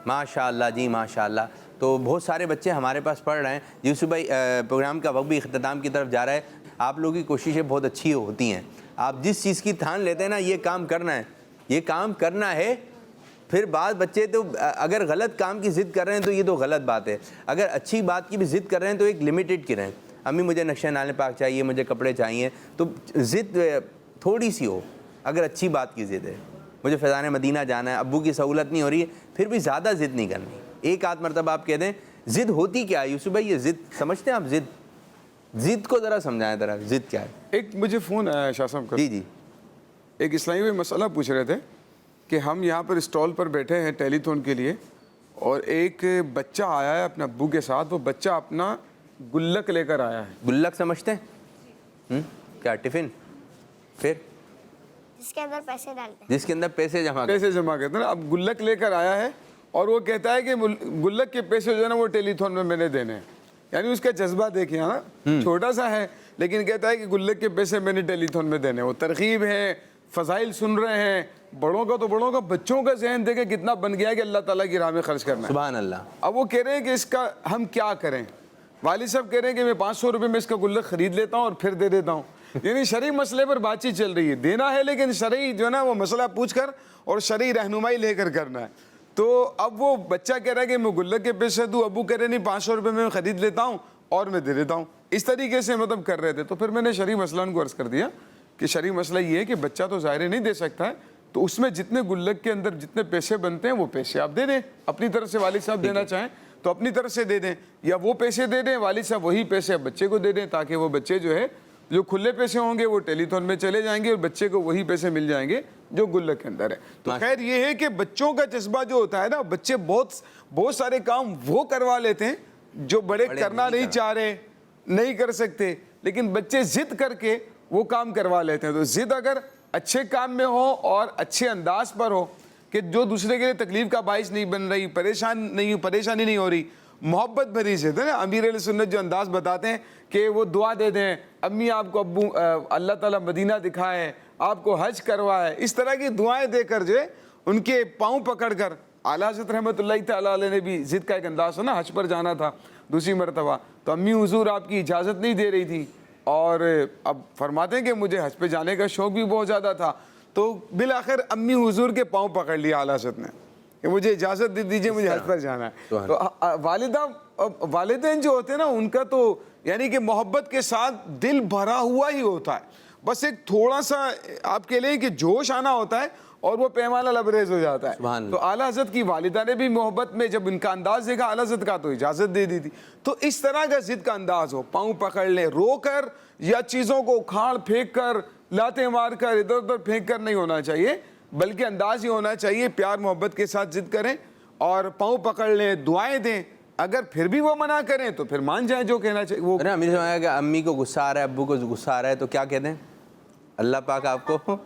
ماشاءاللہ جی ماشاءاللہ. تو بہت سارے بچے ہمارے پاس پڑھ رہے ہیں. یوسف بھائی پروگرام کا وقت بھی اختتام کی طرف جا رہا ہے. آپ لوگوں کی کوششیں بہت اچھی ہوتی ہیں. آپ جس چیز کی ٹھان لیتے ہیں نا, یہ کام کرنا ہے, یہ کام کرنا ہے. پھر بعض بچے تو اگر غلط کام کی ضد کر رہے ہیں تو یہ تو غلط بات ہے. اگر اچھی بات کی بھی ضد کر رہے ہیں تو ایک لمیٹڈ کی رہیں. امی مجھے نقشہ نالے پاک چاہیے, مجھے کپڑے چاہیے, تو ضد تھوڑی سی ہو. اگر اچھی بات کی ضد ہے, مجھے فیضان مدینہ جانا ہے, ابو کی سہولت نہیں ہو رہی ہے, پھر بھی زیادہ ضد نہیں کرنی. ایک آدھ مرتبہ آپ کہہ دیں. ضد ہوتی کیا ہے یوسف بھائی, یہ ضد سمجھتے ہیں آپ؟ ضد کو ذرا سمجھائیں ذرا, ضد کیا ہے؟ ایک مجھے فون آیا شاہ صاحب کا. جی جی. ایک اسلامی میں مسئلہ پوچھ رہے تھے کہ ہم یہاں پر اسٹال پر بیٹھے ہیں ٹیلی تھون کے لیے, اور ایک بچہ آیا ہے اپنے ابو کے ساتھ. وہ بچہ اپنا گلک لے کر آیا ہے. گلک سمجھتے ہیں کیا؟ ٹفن, پھر جس کے اندر پیسے ڈالتے ہیں, جس کے اندر پیسے جمع کرتے ہیں. اب گلک لے کر آیا ہے اور وہ کہتا ہے کہ گلک کے پیسے جو ہے نا وہ ٹیلی تھون میں نے دینے ہیں. یعنی اس کا جذبہ دیکھیں نا, چھوٹا سا ہے لیکن کہتا ہے کہ گلک کے پیسے میں نے ٹیلی تھون میں دینے. وہ ترغیب ہے, فضائل سن رہے ہیں. بڑوں کا تو بڑوں کا, بچوں کا ذہن دیکھیں کتنا بن گیا ہے کہ اللہ تعالیٰ کی راہ میں خرچ کرنا ہے. سبحان اللہ. اب وہ کہہ رہے ہیں کہ اس کا ہم کیا کریں. والد صاحب کہہ رہے ہیں کہ میں 500 روپے میں اس کا گلک خرید لیتا ہوں اور پھر دے دیتا ہوں. یعنی شرعی مسئلے پر بات چیت چل رہی ہے, دینا ہے لیکن شرعی جو ہے نا وہ مسئلہ پوچھ کر اور شرعی رہنمائی لے کر کرنا ہے. تو اب وہ بچہ کہہ رہا ہے کہ میں گلک کے پیسے دوں, ابو کہہ رہے نہیں 500 روپے میں خرید لیتا ہوں اور میں دے دیتا ہوں. اس طریقے سے مطلب کر رہے تھے. تو پھر میں نے شرعی مسئلہ ان کو عرض کر دیا کہ شرعی مسئلہ یہ ہے کہ بچہ تو ظاہر نہیں دے سکتا ہے, تو اس میں جتنے گلک کے اندر جتنے پیسے بنتے ہیں وہ پیسے آپ دے دیں. اپنی طرف سے والد صاحب دینا چاہیں تو اپنی طرف سے دے دیں, یا وہ پیسے دے دیں, والد صاحب وہی پیسے بچے کو دے دیں, تاکہ وہ بچے جو ہے جو کھلے پیسے ہوں گے وہ ٹیلی تھون میں چلے جائیں گے اور بچے کو وہی پیسے مل جائیں گے جو گلک کے اندر ہے. تو خیر یہ ہے کہ بچوں کا جذبہ جو ہوتا ہے نا, بچے بہت سارے کام وہ کروا لیتے ہیں جو بڑے کرنا نہیں چاہ رہے, نہیں کر سکتے, لیکن بچے ضد کر کے وہ کام کروا لیتے ہیں. تو ضد اگر اچھے کام میں ہو اور اچھے انداز پر ہو کہ جو دوسرے کے لیے تکلیف کا باعث نہیں بن رہی, پریشانی نہیں ہو رہی, محبت بھری سے ہے نا. امیر اہل سنت جو انداز بتاتے ہیں کہ وہ دعا دے دیں, امی آپ کو ابو اللہ تعالیٰ مدینہ دکھائے, آپ کو حج کروائے, اس طرح کی دعائیں دے کر جو ہے ان کے پاؤں پکڑ کر. اعلیٰ حضرت رحمۃ اللہ تعالیٰ علیہ نے بھی ضد کا ایک انداز ہو نا, حج پر جانا تھا دوسری مرتبہ, تو امی حضور آپ کی اجازت نہیں دے رہی تھی, اور اب فرماتے ہیں کہ مجھے حج پہ جانے کا شوق بھی بہت زیادہ تھا, تو بالآخر امی حضور کے پاؤں پکڑ لیا اعلیٰ حضرت نے کہ مجھے اجازت دے دیجئے, مجھے حج پر جانا ہے. تو والدین جو ہوتے ہیں نا ان کا تو یعنی کہ محبت کے ساتھ دل بھرا ہوا ہی ہوتا ہے, بس ایک تھوڑا سا آپ کے لیے کہ جوش آنا ہوتا ہے اور وہ پیمانہ لبریز ہو جاتا ہے. تو اعلیٰ حضرت کی والدہ نے بھی محبت میں جب ان کا انداز دیکھا اعلیٰ حضرت کا تو اجازت دے دی تھی. تو اس طرح کا ضد کا انداز ہو, پاؤں پکڑ لیں, رو کر یا چیزوں کو اکھاڑ پھینک کر, لاتیں مار کر, ادھر ادھر پھینک کر نہیں ہونا چاہیے, بلکہ انداز یہ ہونا چاہیے پیار محبت کے ساتھ ضد کریں اور پاؤں پکڑ لیں, دعائیں دیں. اگر پھر بھی وہ منع کریں تو پھر مان جائیں جو کہنا چاہیے. وہ امیر صاحب کہ امی کو غصہ آ رہا ہے, ابو کو غصہ آ رہا ہے, تو کیا کہتے ہیں, اللہ پاک آپ کو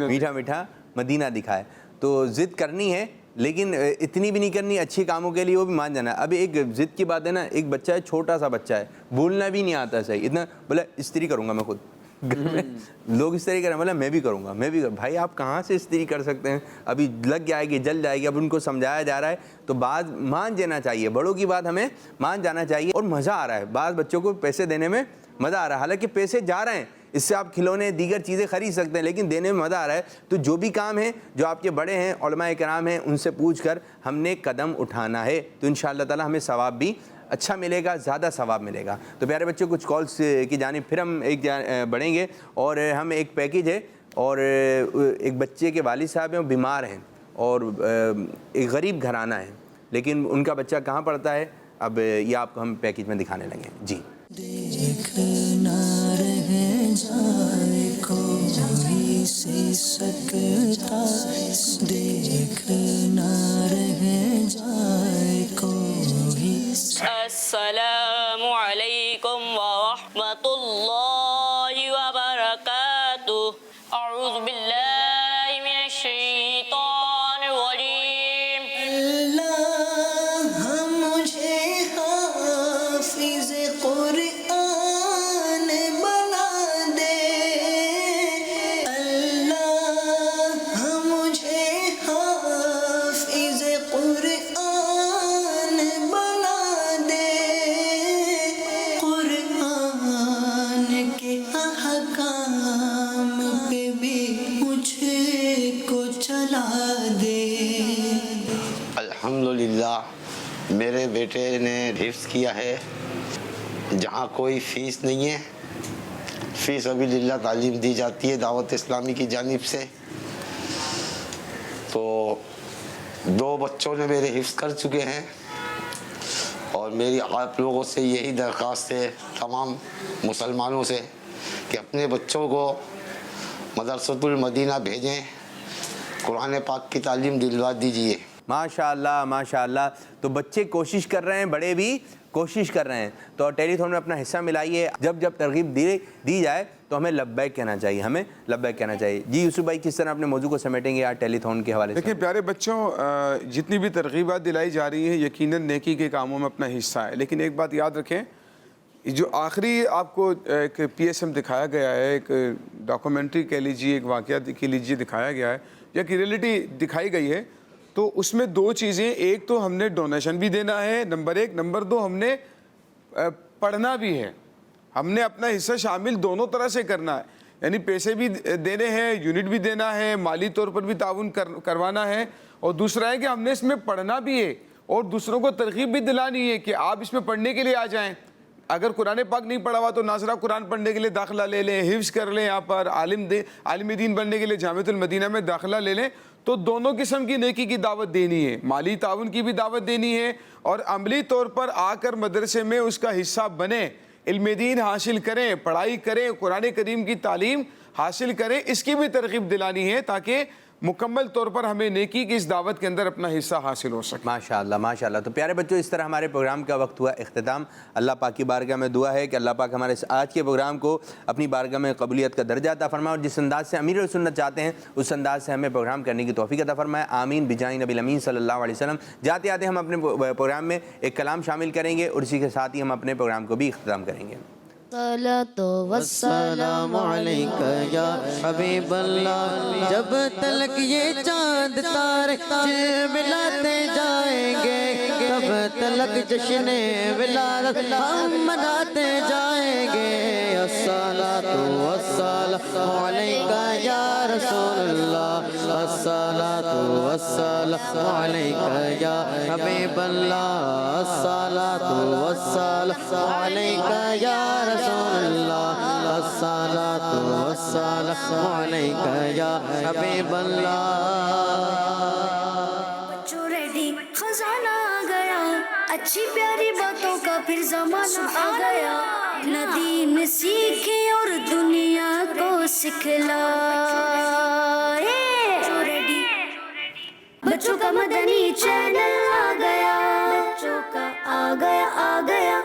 میٹھا میٹھا مدینہ دکھائے. تو ضد کرنی ہے لیکن اتنی بھی نہیں کرنی, اچھے کاموں کے لیے وہ بھی مان جانا ہے. ابھی ایک ضد کی بات ہے نا, ایک بچہ ہے, چھوٹا سا بچہ ہے, بولنا بھی نہیں آتا صحیح, اتنا بولا استری کروں گا میں خود, لوگ استری کریں, بولا میں بھی کروں گا, میں بھی بھائی آپ کہاں سے استری کر سکتے ہیں, ابھی لگ جائے گی, جل جائے گی. اب ان کو سمجھایا جا رہا ہے تو بعض مان جانا چاہیے, بڑوں کی بات ہمیں مان جانا چاہیے. اور مزہ آ رہا ہے, بعض بچوں کو پیسے دینے میں مزہ آ رہا ہے, حالانکہ پیسے جا رہے ہیں, اس سے آپ کھلونے دیگر چیزیں خرید سکتے ہیں, لیکن دینے میں مزہ آ رہا ہے. تو جو بھی کام ہے, جو آپ کے بڑے ہیں, علماء کرام ہیں, ان سے پوچھ کر ہم نے قدم اٹھانا ہے, تو انشاءاللہ تعالی ہمیں ثواب بھی اچھا ملے گا, زیادہ ثواب ملے گا. تو پیارے بچوں کچھ کالس کی جانب پھر ہم ایک بڑھیں گے, اور ہم ایک پیکیج ہے, اور ایک بچے کے والد صاحب ہیں, وہ بیمار ہیں, اور ایک غریب گھرانہ ہے, لیکن ان کا بچہ کہاں پڑھتا ہے, اب یہ آپ کو ہم پیکیج میں دکھانے لگے. جی دیکھنا رہ جائے کوئی سی سکتا, دیکھنا رہ جائے کوئی. السلام علیکم ورحمۃ اللہ وبرکاتہ. اعوذ باللہ من الشیطان الرجیم. اللہ مجھے حافظ قرآن بنا دے, اللہ مجھے حافظ قرآن بنا دے, قرآن کے احکام پہ بھی مجھے کو چلا دے. الحمدللہ میرے بیٹے نے حفظ کیا ہے, جہاں کوئی فیس نہیں ہے, فی سبیل اللہ تعلیم دی جاتی ہے دعوت اسلامی کی جانب سے. تو 2 بچوں نے میرے حفظ کر چکے ہیں, اور میری آپ لوگوں سے یہی درخواست ہے تمام مسلمانوں سے کہ اپنے بچوں کو مدرسۃ المدینہ بھیجیں, قرآن پاک کی تعلیم دلوا دیجیے. ماشاءاللہ ماشاءاللہ. تو بچے کوشش کر رہے ہیں, بڑے بھی کوشش کر رہے ہیں, تو ٹیلی تھون میں اپنا حصہ ملائیے. جب جب ترغیب دی جائے تو ہمیں لبیک کہنا چاہیے, ہمیں لبیک کہنا چاہیے. جی یوسف بھائی, کس طرح اپنے موضوع کو سمیٹیں گے آج ٹیلی تھون کے حوالے سے؟ دیکھیں پیارے بچوں, جتنی بھی ترغیبات دلائی جا رہی ہیں یقیناً نیکی کے کاموں میں اپنا حصہ ہے, لیکن ایک بات یاد رکھیں, جو آخری آپ کو ایک پی ایس ایم دکھایا گیا ہے, ایک ڈاکومنٹری کہہ لیجیے, ایک واقعہ کہہ لیجیے دکھایا گیا ہے, یا کہ ریئلٹی دکھائی گئی ہے, تو اس میں 2 چیزیں, ایک تو ہم نے ڈونیشن بھی دینا ہے, نمبر 1, نمبر 2 ہم نے پڑھنا بھی ہے, ہم نے اپنا حصہ شامل دونوں طرح سے کرنا ہے. یعنی پیسے بھی دینے ہیں, یونٹ بھی دینا ہے, مالی طور پر بھی تعاون کروانا ہے, اور دوسرا ہے کہ ہم نے اس میں پڑھنا بھی ہے اور دوسروں کو ترغیب بھی دلانی ہے کہ آپ اس میں پڑھنے کے لیے آ جائیں. اگر قرآن پاک نہیں پڑھا ہوا تو ناظرہ قرآن پڑھنے کے لیے داخلہ لے لیں, حفظ کر لیں, یہاں پر عالم دین بننے کے لیے جامعۃ المدینہ میں داخلہ لے لیں. تو دونوں قسم کی نیکی کی دعوت دینی ہے, مالی تعاون کی بھی دعوت دینی ہے, اور عملی طور پر آ کر مدرسے میں اس کا حصہ بنیں, علم دین حاصل کریں, پڑھائی کریں, قرآن کریم کی تعلیم حاصل کریں, اس کی بھی ترغیب دلانی ہے تاکہ مکمل طور پر ہمیں نیکی کی اس دعوت کے اندر اپنا حصہ حاصل ہو سکے. ماشاءاللہ ماشاءاللہ. تو پیارے بچوں, اس طرح ہمارے پروگرام کا وقت ہوا اختتام. اللہ پاک کی بارگاہ میں دعا ہے کہ اللہ پاک ہمارے آج کے پروگرام کو اپنی بارگاہ میں قبولیت کا درجہ عطا فرمائے, اور جس انداز سے امیر السنت چاہتے ہیں اس انداز سے ہمیں پروگرام کرنے کی توفیق عطا فرمائے. آمین بجائے نبی الامین صلی اللہ علیہ وسلم. جاتے آتے ہم اپنے پروگرام میں ایک کلام شامل کریں گے اور اسی کے ساتھ ہی ہم اپنے پروگرام کو بھی اختتام کریں گے. الصلاۃ والسلام علیک یا حبیب اللہ. جب تلک یہ چاند تارے ملاتے جائیں گے, تب تلک جشن ولادت ہم مناتے جائیں گے. الصلاۃ والسلام علیک یا رسول اللہ, الصلاۃ والسلام علیک یا حبیب اللہ, الصلاۃ والسلام علیک یا رسول اللہ, الصلاۃ والسلام علیک یا حبیب اللہ. بچوں ریڈی, خزانہ آ گیا, اچھی پیاری باتوں کا پھر زمانہ آ گیا. ندیم سیکھے اور دنیا کو سکھلائے. بچوں کا مدنی چینل آ گیا, بچوں کا آ گیا